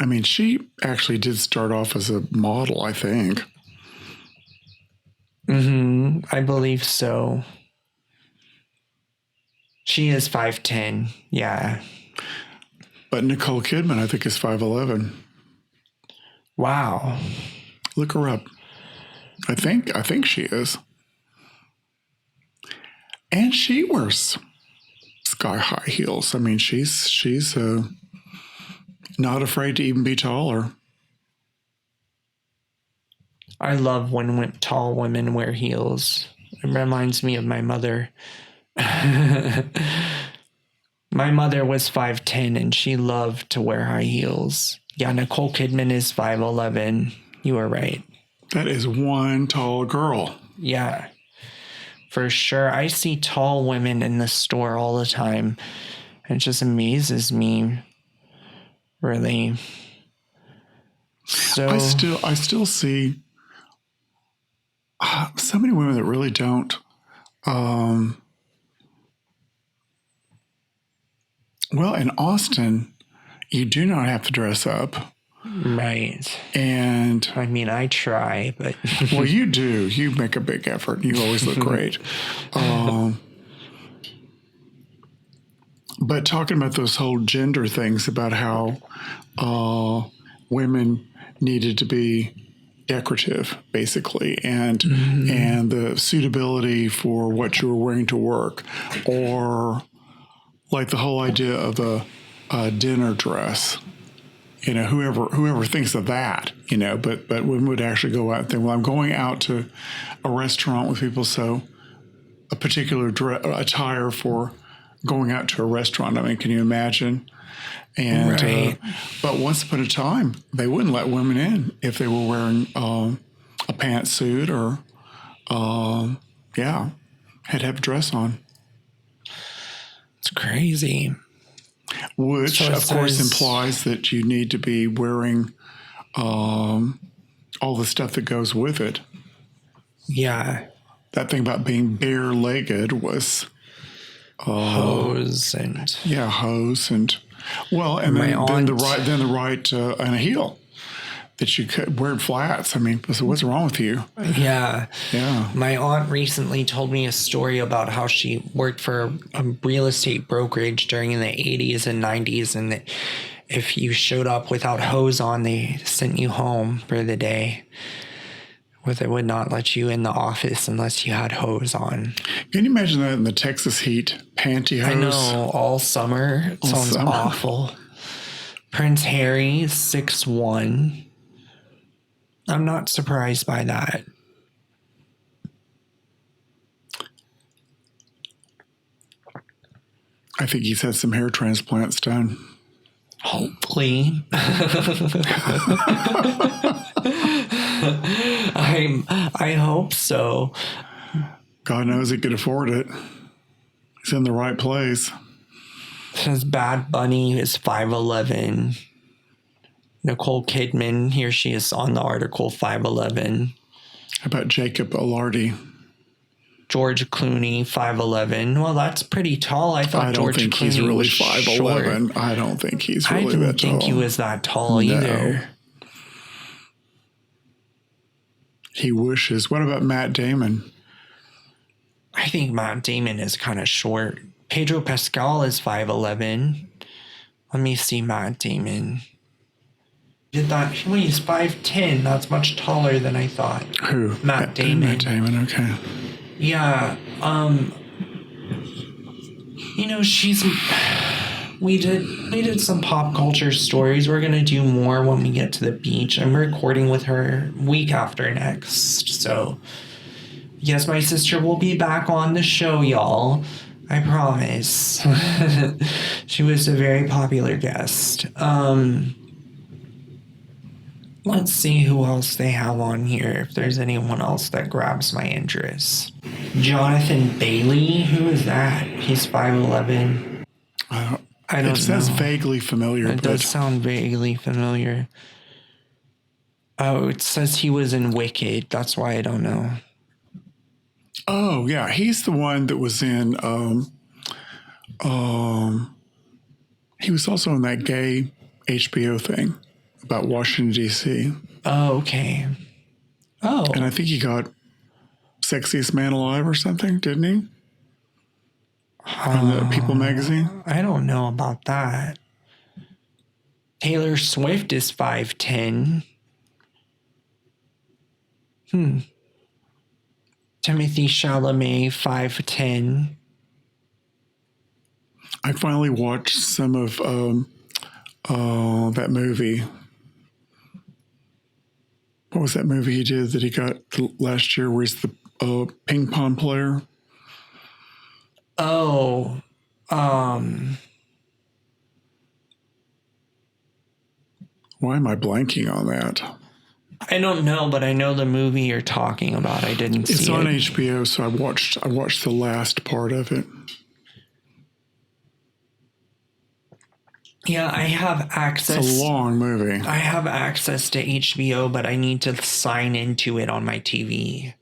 I mean, she actually did start off as a model, I think. I believe so. She is 5'10", yeah. But Nicole Kidman, I think, is 5'11". Wow. Look her up. I think she is. And she wears sky-high heels. I mean, she's not afraid to even be taller. I love when tall women wear heels. It reminds me of my mother. My mother was 5'10", and she loved to wear high heels. Yeah, Nicole Kidman is 5'11". You were right. That is one tall girl. Yeah, for sure. I see tall women in the store all the time. It just amazes me, really. So I still see so many women that really don't. Well, in Austin, you do not have to dress up. right. And I mean, I try, but well, you do. You make a big effort. You always look great. But talking about those whole gender things about how women needed to be decorative, basically, and the suitability for what you were wearing to work, or like the whole idea of a dinner dress. You know, whoever thinks of that, you know, but women would actually go out and think, well, I'm going out to a restaurant with people, so a particular attire for going out to a restaurant. I mean, can you imagine? And right. But once upon a time, they wouldn't let women in if they were wearing a pantsuit or had to have a dress on. It's crazy. Which, of course, implies that you need to be wearing all the stuff that goes with it. Yeah. That thing about being bare-legged was hose and hose and and then the right and a heel that you could wear flats. I mean, so what's wrong with you? Yeah. Yeah. My aunt recently told me a story about how she worked for a real estate brokerage during the 80s and 90s, and that if you showed up without hose on, they sent you home for the day. They would not let you in the office unless you had hose on. Can you imagine that in the Texas heat? Pantyhose? I know, all summer. It sounds awful. Prince Harry, 6'1". I'm not surprised by that. I think he's had some hair transplants done. Hopefully. I hope so. God knows he could afford it. He's in the right place. Says Bad Bunny is 5'11". Nicole Kidman, here she is on the article, 5'11". How about Jacob Elordi? George Clooney, 5'11". Well, that's pretty tall. I thought George Clooney he's really was 5'11". short. I don't think he's really that tall. I didn't think he was that tall either. He wishes. What about Matt Damon? I think Matt Damon is kind of short. Pedro Pascal is 5'11". Let me see Matt Damon. He's 5'10". That's much taller than I thought. Who? Matt Damon. Matt Damon, okay. Yeah. You know, we did some pop culture stories. We're going to do more when we get to the beach. I'm recording with her week after next. So, yes, my sister will be back on the show, y'all. I promise. She was a very popular guest. Let's see who else they have on here, if there's anyone else that grabs my interest. Jonathan Bailey? Who is that? He's 5'11". I don't know. It says vaguely familiar. It does sound vaguely familiar. Oh, it says he was in Wicked. That's why I don't know. Oh, yeah. He's the one that was in... he was also in that gay HBO thing about Washington, D.C. Oh, okay. Oh. And I think he got Sexiest Man Alive or something, didn't he? From the People magazine? I don't know about that. Taylor Swift is 5'10". Timothy Chalamet, 5'10". I finally watched some of that movie. What was that movie he did that he got last year where he's the ping pong player? Oh, why am I blanking on that? I don't know, but I know the movie you're talking about. I didn't see it. It's on HBO, so I watched the last part of it. Yeah, I have access. It's a long movie. I have access to HBO, but I need to sign into it on my TV.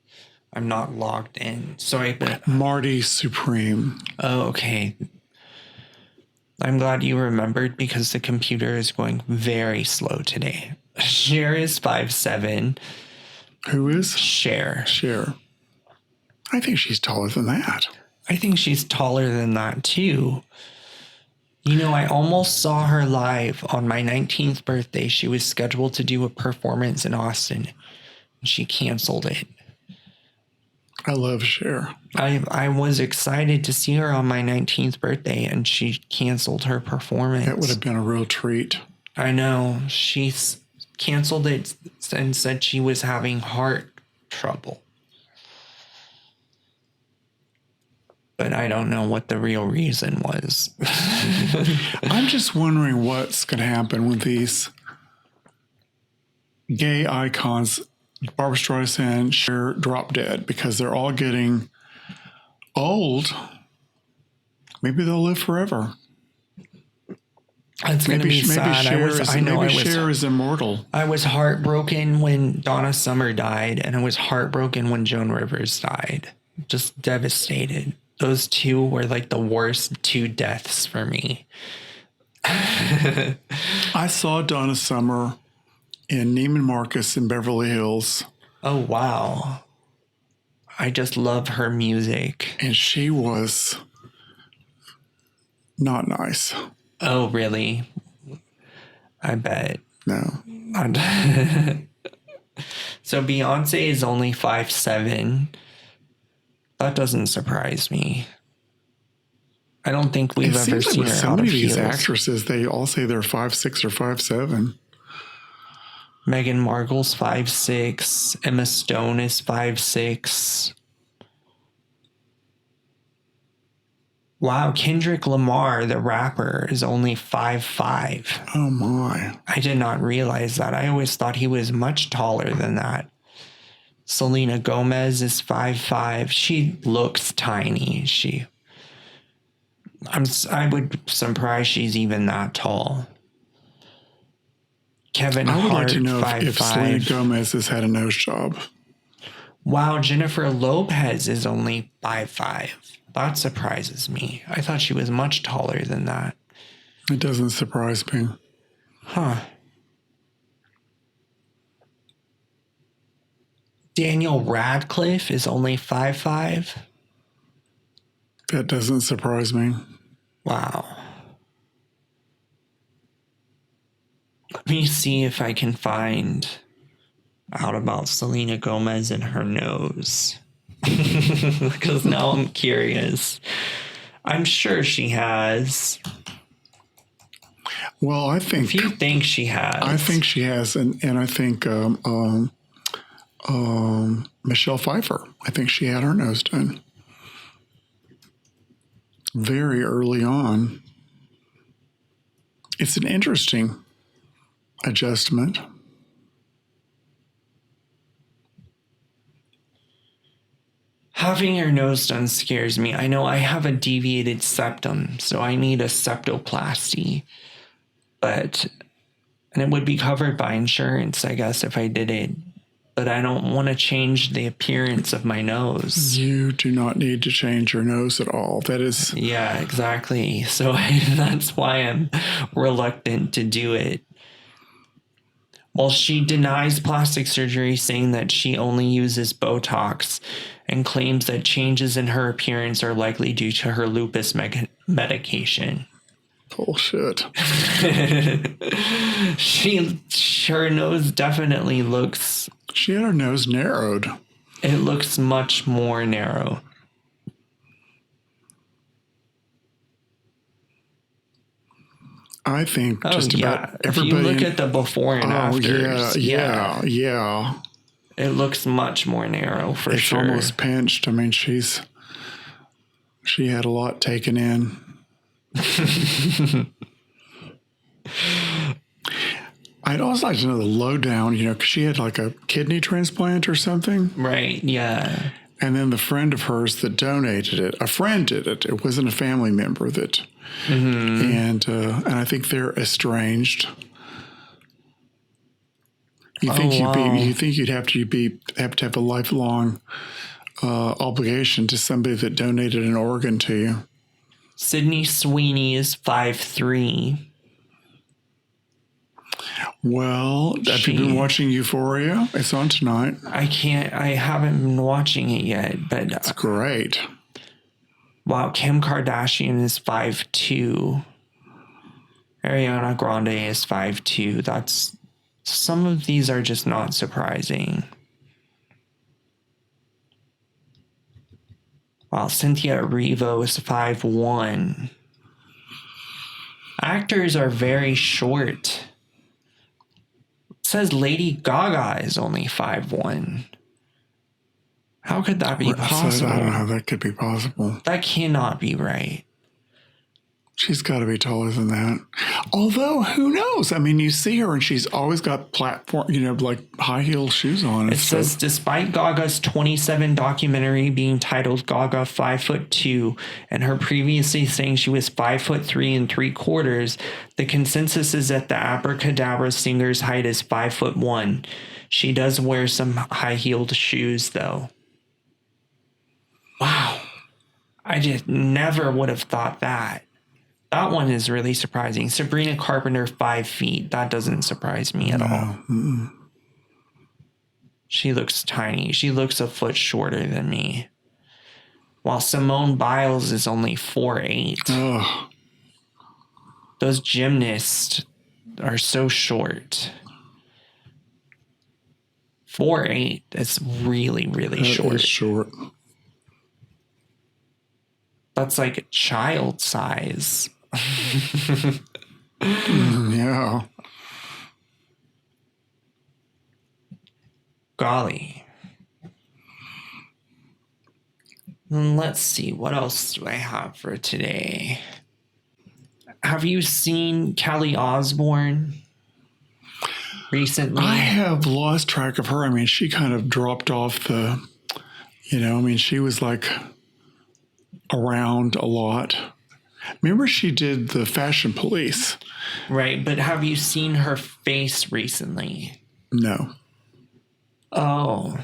I'm not logged in. So Marty Supreme. Oh, okay. I'm glad you remembered because the computer is going very slow today. Cher is 5'7". Who is? Cher. Cher. I think she's taller than that. I think she's taller than that too. You know, I almost saw her live on my 19th birthday. She was scheduled to do a performance in Austin. She canceled it. I love Cher. I was excited to see her on my 19th birthday, and she canceled her performance. That would have been a real treat. I know. She canceled it and said she was having heart trouble. But I don't know what the real reason was. I'm just wondering what's going to happen with these gay icons, Barbra Streisand, Cher, drop dead, because they're all getting old. Maybe they'll live forever. It's going to be sad. Cher is immortal. I was heartbroken when Donna Summer died, and I was heartbroken when Joan Rivers died. Just devastated. Those two were like the worst two deaths for me. I saw Donna Summer in Neiman Marcus in Beverly Hills. Oh, wow. I just love her music. And she was not nice. Oh, really? I bet. No. So Beyonce is only 5'7". That doesn't surprise me. I don't think we've ever seen her some out of of these heels. actresses, they all say they're 5'6" or 5'7". Meghan Markle's 5'6". Emma Stone is 5'6". Wow, Kendrick Lamar, the rapper, is only 5'5". Oh my. I did not realize that. I always thought he was much taller than that. Selena Gomez is 5'5". She looks tiny. I would be surprised she's even that tall. Kevin Hart, I would like to know 5'5". if Selena Gomez has had a nose job. Wow, Jennifer Lopez is only 5'5". That surprises me. I thought she was much taller than that. It doesn't surprise me. Huh. Daniel Radcliffe is only 5'5". That doesn't surprise me. Wow. Let me see if I can find out about Selena Gomez and her nose. Because now I'm curious. I'm sure she has. Well, I think... If you think she has. I think she has, and I think Michelle Pfeiffer, I think she had her nose done very early on. It's an interesting adjustment. Having your nose done scares me. I know I have a deviated septum, so I need a septoplasty. And it would be covered by insurance, I guess, if I did it. But I don't want to change the appearance of my nose. You do not need to change your nose at all. That is... Yeah, exactly. So that's why I'm reluctant to do it. Well, she denies plastic surgery, saying that she only uses Botox and claims that changes in her appearance are likely due to her lupus medication. Bullshit. Her nose definitely looks... She had her nose narrowed. It looks much more narrow. I think just about everybody... If you look at the before and afters. Yeah. It looks much more narrow for sure. It's almost pinched. I mean, she had a lot taken in. I'd also like to know the lowdown, because she had like a kidney transplant or something. Right, yeah. And then the friend of hers that donated it, a friend did it. It wasn't a family member that and I think they're estranged. You think you'd have to have a lifelong obligation to somebody that donated an organ to you. Sydney Sweeney is 5'3". Well, have you been watching Euphoria? It's on tonight. I haven't been watching it yet, but it's great. Wow, Kim Kardashian is 5'2". Ariana Grande is 5'2". Some of these are just not surprising. While Cynthia Erivo is 5'1". Actors are very short. It says Lady Gaga is only 5'1". How could that be possible? I don't know how that could be possible. That cannot be right. She's got to be taller than that. Although, who knows? I mean, you see her and she's always got platform, like high heel shoes on. It says, despite Gaga's 2017 documentary being titled Gaga 5'2", and her previously saying she was 5'3 3/4, the consensus is that the Abracadabra singer's height is 5'1". She does wear some high heeled shoes, though. Wow. I just never would have thought that. That one is really surprising. Sabrina Carpenter, 5 feet. That doesn't surprise me at all. Mm-mm. She looks tiny. She looks a foot shorter than me. While Simone Biles is only 4'8". Oh. Those gymnasts are so short. 4'8". That's really, really short. That is short. That's like a child size. Yeah. Golly. Let's see. What else do I have for today? Have you seen Kelly Osbourne recently? I have lost track of her. I mean, she kind of dropped off the, she was like around a lot. Remember she did the Fashion Police. Right, but have you seen her face recently? No. Oh.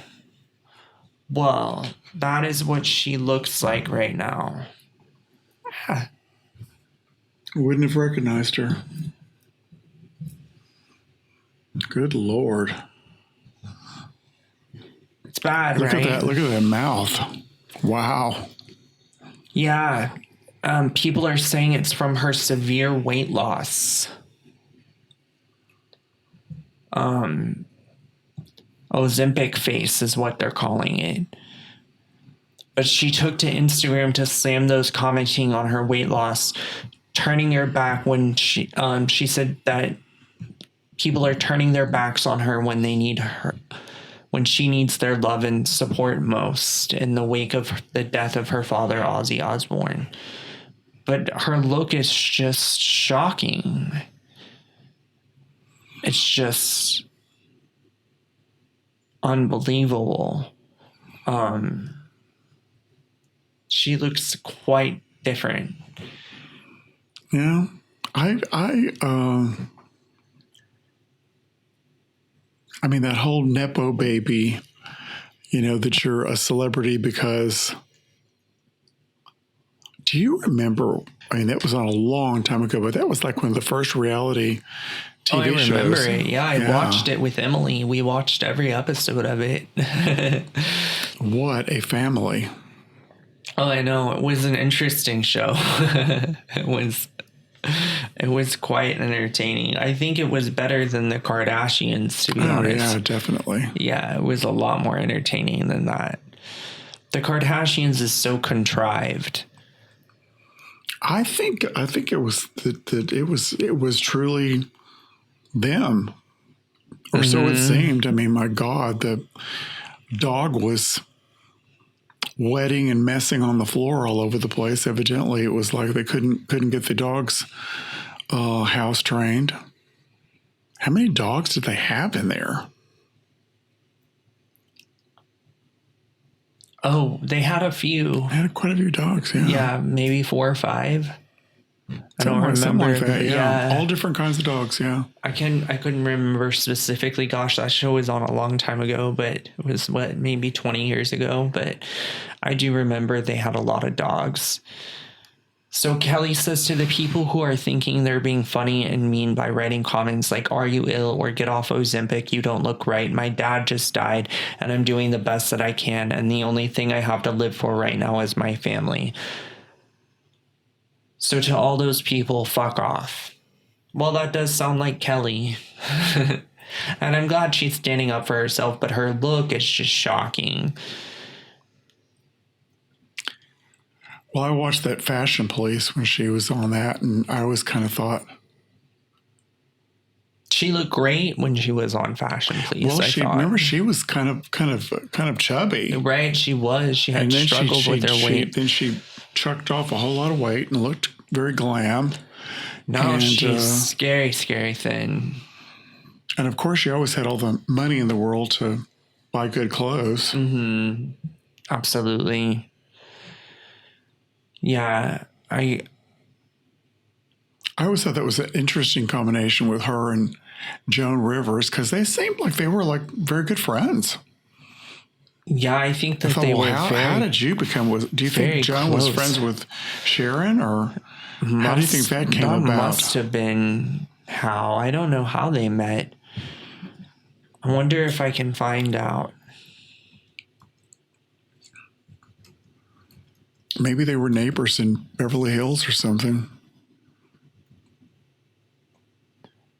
Well, that is what she looks like right now. Wouldn't have recognized her. Good Lord. It's bad, right? Look at that mouth. Wow. Yeah. People are saying it's from her severe weight loss. Ozempic face is what they're calling it. But she took to Instagram to slam those commenting on her weight loss, turning her back when she said that people are turning their backs on her when they need her, when she needs their love and support most in the wake of the death of her father, Ozzy Osbourne. But her look is just shocking. It's just unbelievable. She looks quite different. Yeah. I mean, that whole Nepo baby, that you're a celebrity because... Do you remember? I mean, that was on a long time ago, but that was like one of the first reality TV shows. I remember it. Yeah, I watched it with Emily. We watched every episode of it. What a family. Oh, I know. It was an interesting show. It was quite entertaining. I think it was better than the Kardashians, to be honest. Yeah, definitely. Yeah, it was a lot more entertaining than that. The Kardashians is so contrived. I think it was that it was truly them, or so it seemed. I mean, my God, the dog was wetting and messing on the floor all over the place. Evidently, it was like they couldn't get the dogs house trained. How many dogs did they have in there? Oh, they had a few. They had quite a few dogs, yeah. Yeah, maybe 4 or 5. I don't remember. Something like that, Yeah. All different kinds of dogs, yeah. I couldn't remember specifically. Gosh, that show was on a long time ago, but it was maybe 20 years ago. But I do remember they had a lot of dogs. So Kelly says to the people who are thinking they're being funny and mean by writing comments like, "Are you ill?" or "Get off Ozempic, you don't look right. My dad just died and I'm doing the best that I can. And the only thing I have to live for right now is my family." So to all those people, fuck off. Well, that does sound like Kelly. And I'm glad she's standing up for herself, but her look is just shocking. Well, I watched that Fashion Police when she was on that, and I always kind of thought, she looked great when she was on Fashion Police. well, remember she was kind of chubby, right? She was. She had struggled with her weight. Then she chucked off a whole lot of weight and looked very glam. No, she's scary, scary thin. And of course, she always had all the money in the world to buy good clothes. Mm-hmm. Absolutely. Yeah, I always thought that was an interesting combination with her and Joan Rivers, because they seemed like they were like very good friends. Yeah, I think that they were. How did you become? Do you think Joan was friends with Sharon, or how do you think that came about? That must have been how. I don't know how they met. I wonder if I can find out. Maybe they were neighbors in Beverly Hills or something.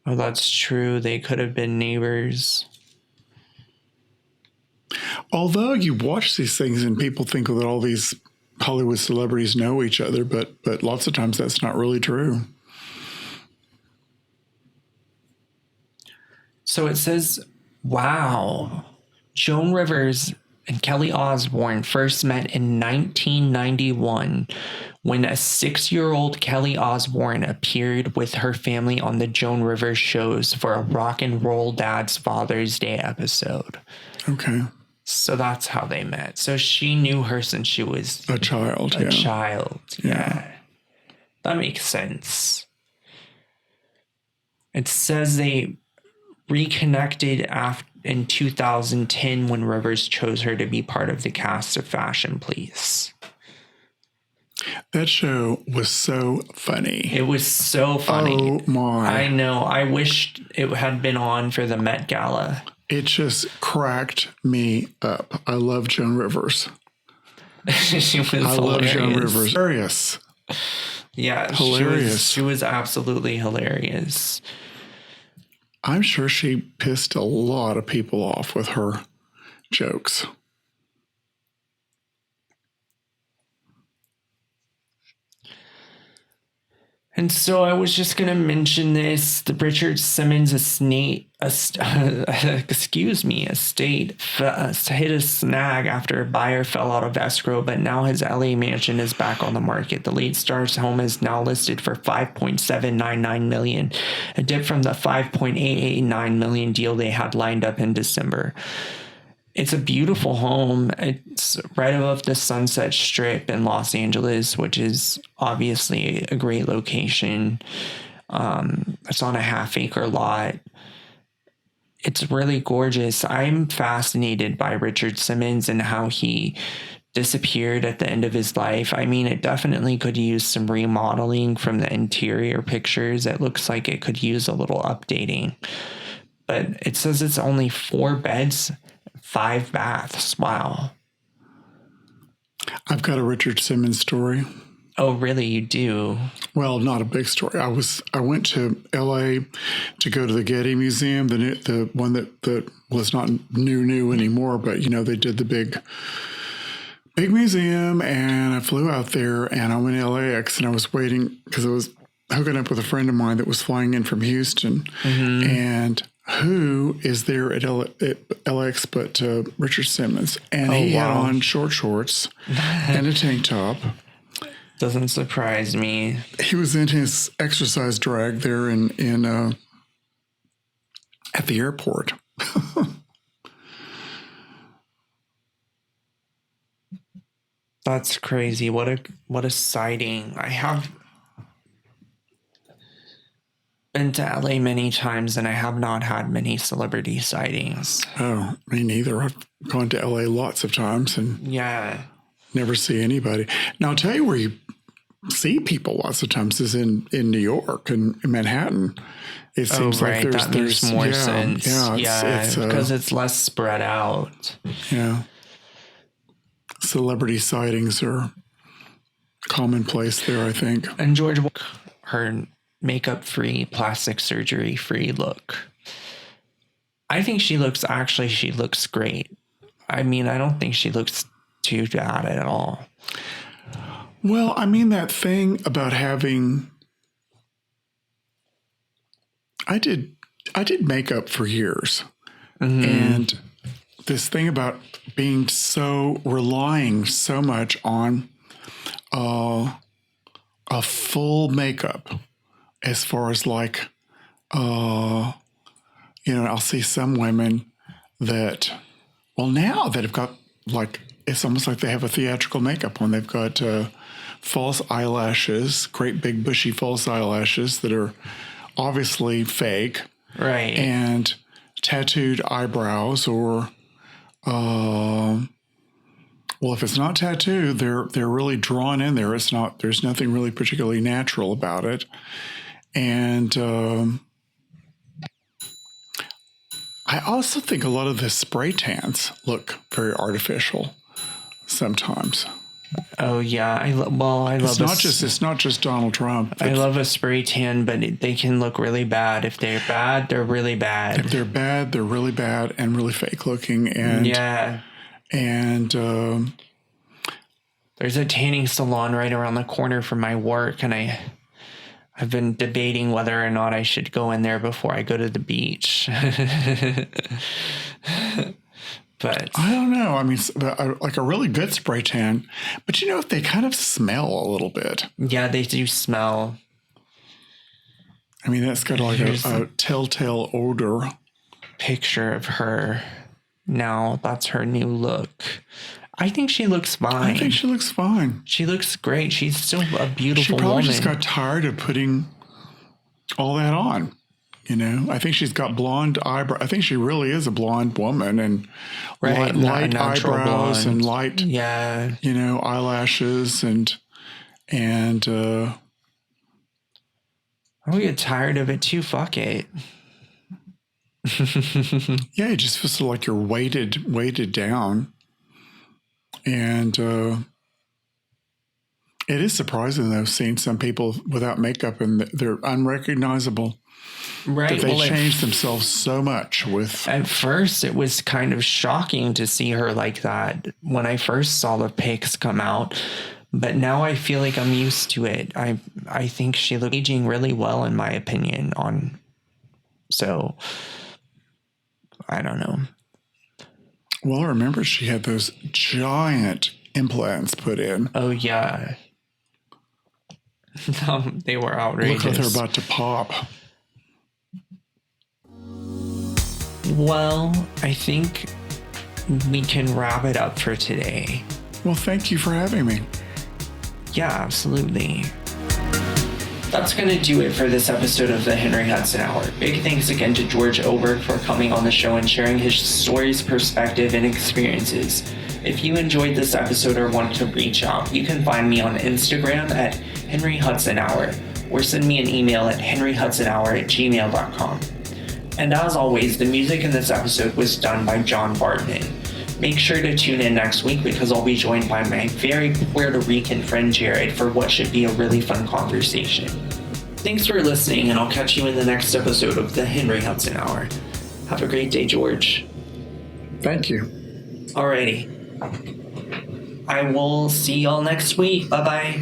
Oh, that's true. They could have been neighbors. Although you watch these things and people think that all these Hollywood celebrities know each other, but lots of times that's not really true. So it says, wow, Joan Rivers and Kelly Osbourne first met in 1991 when a 6-year-old Kelly Osbourne appeared with her family on the Joan Rivers shows for a Rock and Roll Dad's Father's Day episode. Okay. So that's how they met. So she knew her since she was a child. Yeah. That makes sense. It says they reconnected in 2010 when Rivers chose her to be part of the cast of Fashion Police. That show was so funny. It was so funny. Oh my. I know. I wished it had been on for the Met Gala. It just cracked me up. I love Joan Rivers. She was hilarious. love Joan Rivers. Hilarious. Yeah. Hilarious. She was absolutely hilarious. I'm sure she pissed a lot of people off with her jokes. And so I was just going to mention this. The Richard Simmons estate hit a snag after a buyer fell out of escrow, but now his LA mansion is back on the market. The late star's home is now listed for $5.799 million, a dip from the $5.889 million deal they had lined up in December. It's a beautiful home. It's right above the Sunset Strip in Los Angeles, which is obviously a great location. It's on a half-acre lot. It's really gorgeous. I'm fascinated by Richard Simmons and how he disappeared at the end of his life. I mean, it definitely could use some remodeling from the interior pictures. It looks like it could use a little updating. But it says it's only 4 beds, 5 baths. Wow. I've got a Richard Simmons story. Oh, really? You do? Well, not a big story. I went to LA to go to the Getty Museum, the one that was not new anymore, but they did the big museum, and I flew out there and I went to LAX and I was waiting because I was hooking up with a friend of mine that was flying in from Houston, and who is there at LX but Richard Simmons, and he had on short shorts and a tank top. Doesn't surprise me. He was in his exercise drag there in at the airport. That's crazy. What a sighting. I have been to LA many times and I have not had many celebrity sightings. Oh, me neither. I've gone to LA lots of times and Yeah. never see anybody. Now, I'll tell you where you see people lots of times is in New York and in Manhattan. It seems like that makes more sense. Yeah, because it's less spread out. Yeah. Celebrity sightings are commonplace there, I think. And George, her makeup-free, plastic surgery-free look. I think she looks great. I mean, I don't think she looks too bad at all. Well, I mean, that thing about having... I did makeup for years. Mm-hmm. And this thing about relying so much on a full makeup, as far as like, I'll see some women that, now that have got like, it's almost like they have a theatrical makeup when they've got false eyelashes, great big bushy false eyelashes that are obviously fake. Right. And tattooed eyebrows or, if it's not tattooed, they're really drawn in there. There's nothing really particularly natural about it. And I also think a lot of the spray tans look very artificial sometimes. Oh yeah, I love. It's not just Donald Trump. I love a spray tan, but they can look really bad. If they're bad, they're really bad. If they're bad, they're really bad and really fake looking. And yeah, and there's a tanning salon right around the corner from my work, and I've been debating whether or not I should go in there before I go to the beach. But I don't know. I mean, like a really good spray tan, but they kind of smell a little bit. Yeah, they do smell. I mean, that's got like a telltale odor. Picture of her now. That's her new look. I think she looks fine. She looks great. She's still a beautiful woman. She probably just got tired of putting all that on. I think she's got blonde eyebrows. I think she really is a blonde woman, and light eyebrows blonde. And light, eyelashes and I get tired of it too. Fuck it. Yeah, it just feels like you're weighted down, and it is surprising though seeing some people without makeup and they're unrecognizable. Right. That they changed themselves so much with... At first, it was kind of shocking to see her like that when I first saw the pics come out. But now I feel like I'm used to it. I think she looks aging really well, in my opinion. So, I don't know. Well, I remember she had those giant implants put in. Oh, yeah. They were outrageous. Look like they're about to pop. Well, I think we can wrap it up for today. Well, thank you for having me. Yeah, absolutely. That's going to do it for this episode of the Henry Hudson Hour. Big thanks again to George Oberg for coming on the show and sharing his stories, perspective, and experiences. If you enjoyed this episode or want to reach out, you can find me on Instagram at Henry Hudson Hour or send me an email at henryhudsonhour@gmail.com. And as always, the music in this episode was done by John Bartman. Make sure to tune in next week because I'll be joined by my very Puerto Rican friend Jared for what should be a really fun conversation. Thanks for listening, and I'll catch you in the next episode of the Henry Hudson Hour. Have a great day, George. Thank you. Alrighty. I will see y'all next week. Bye-bye.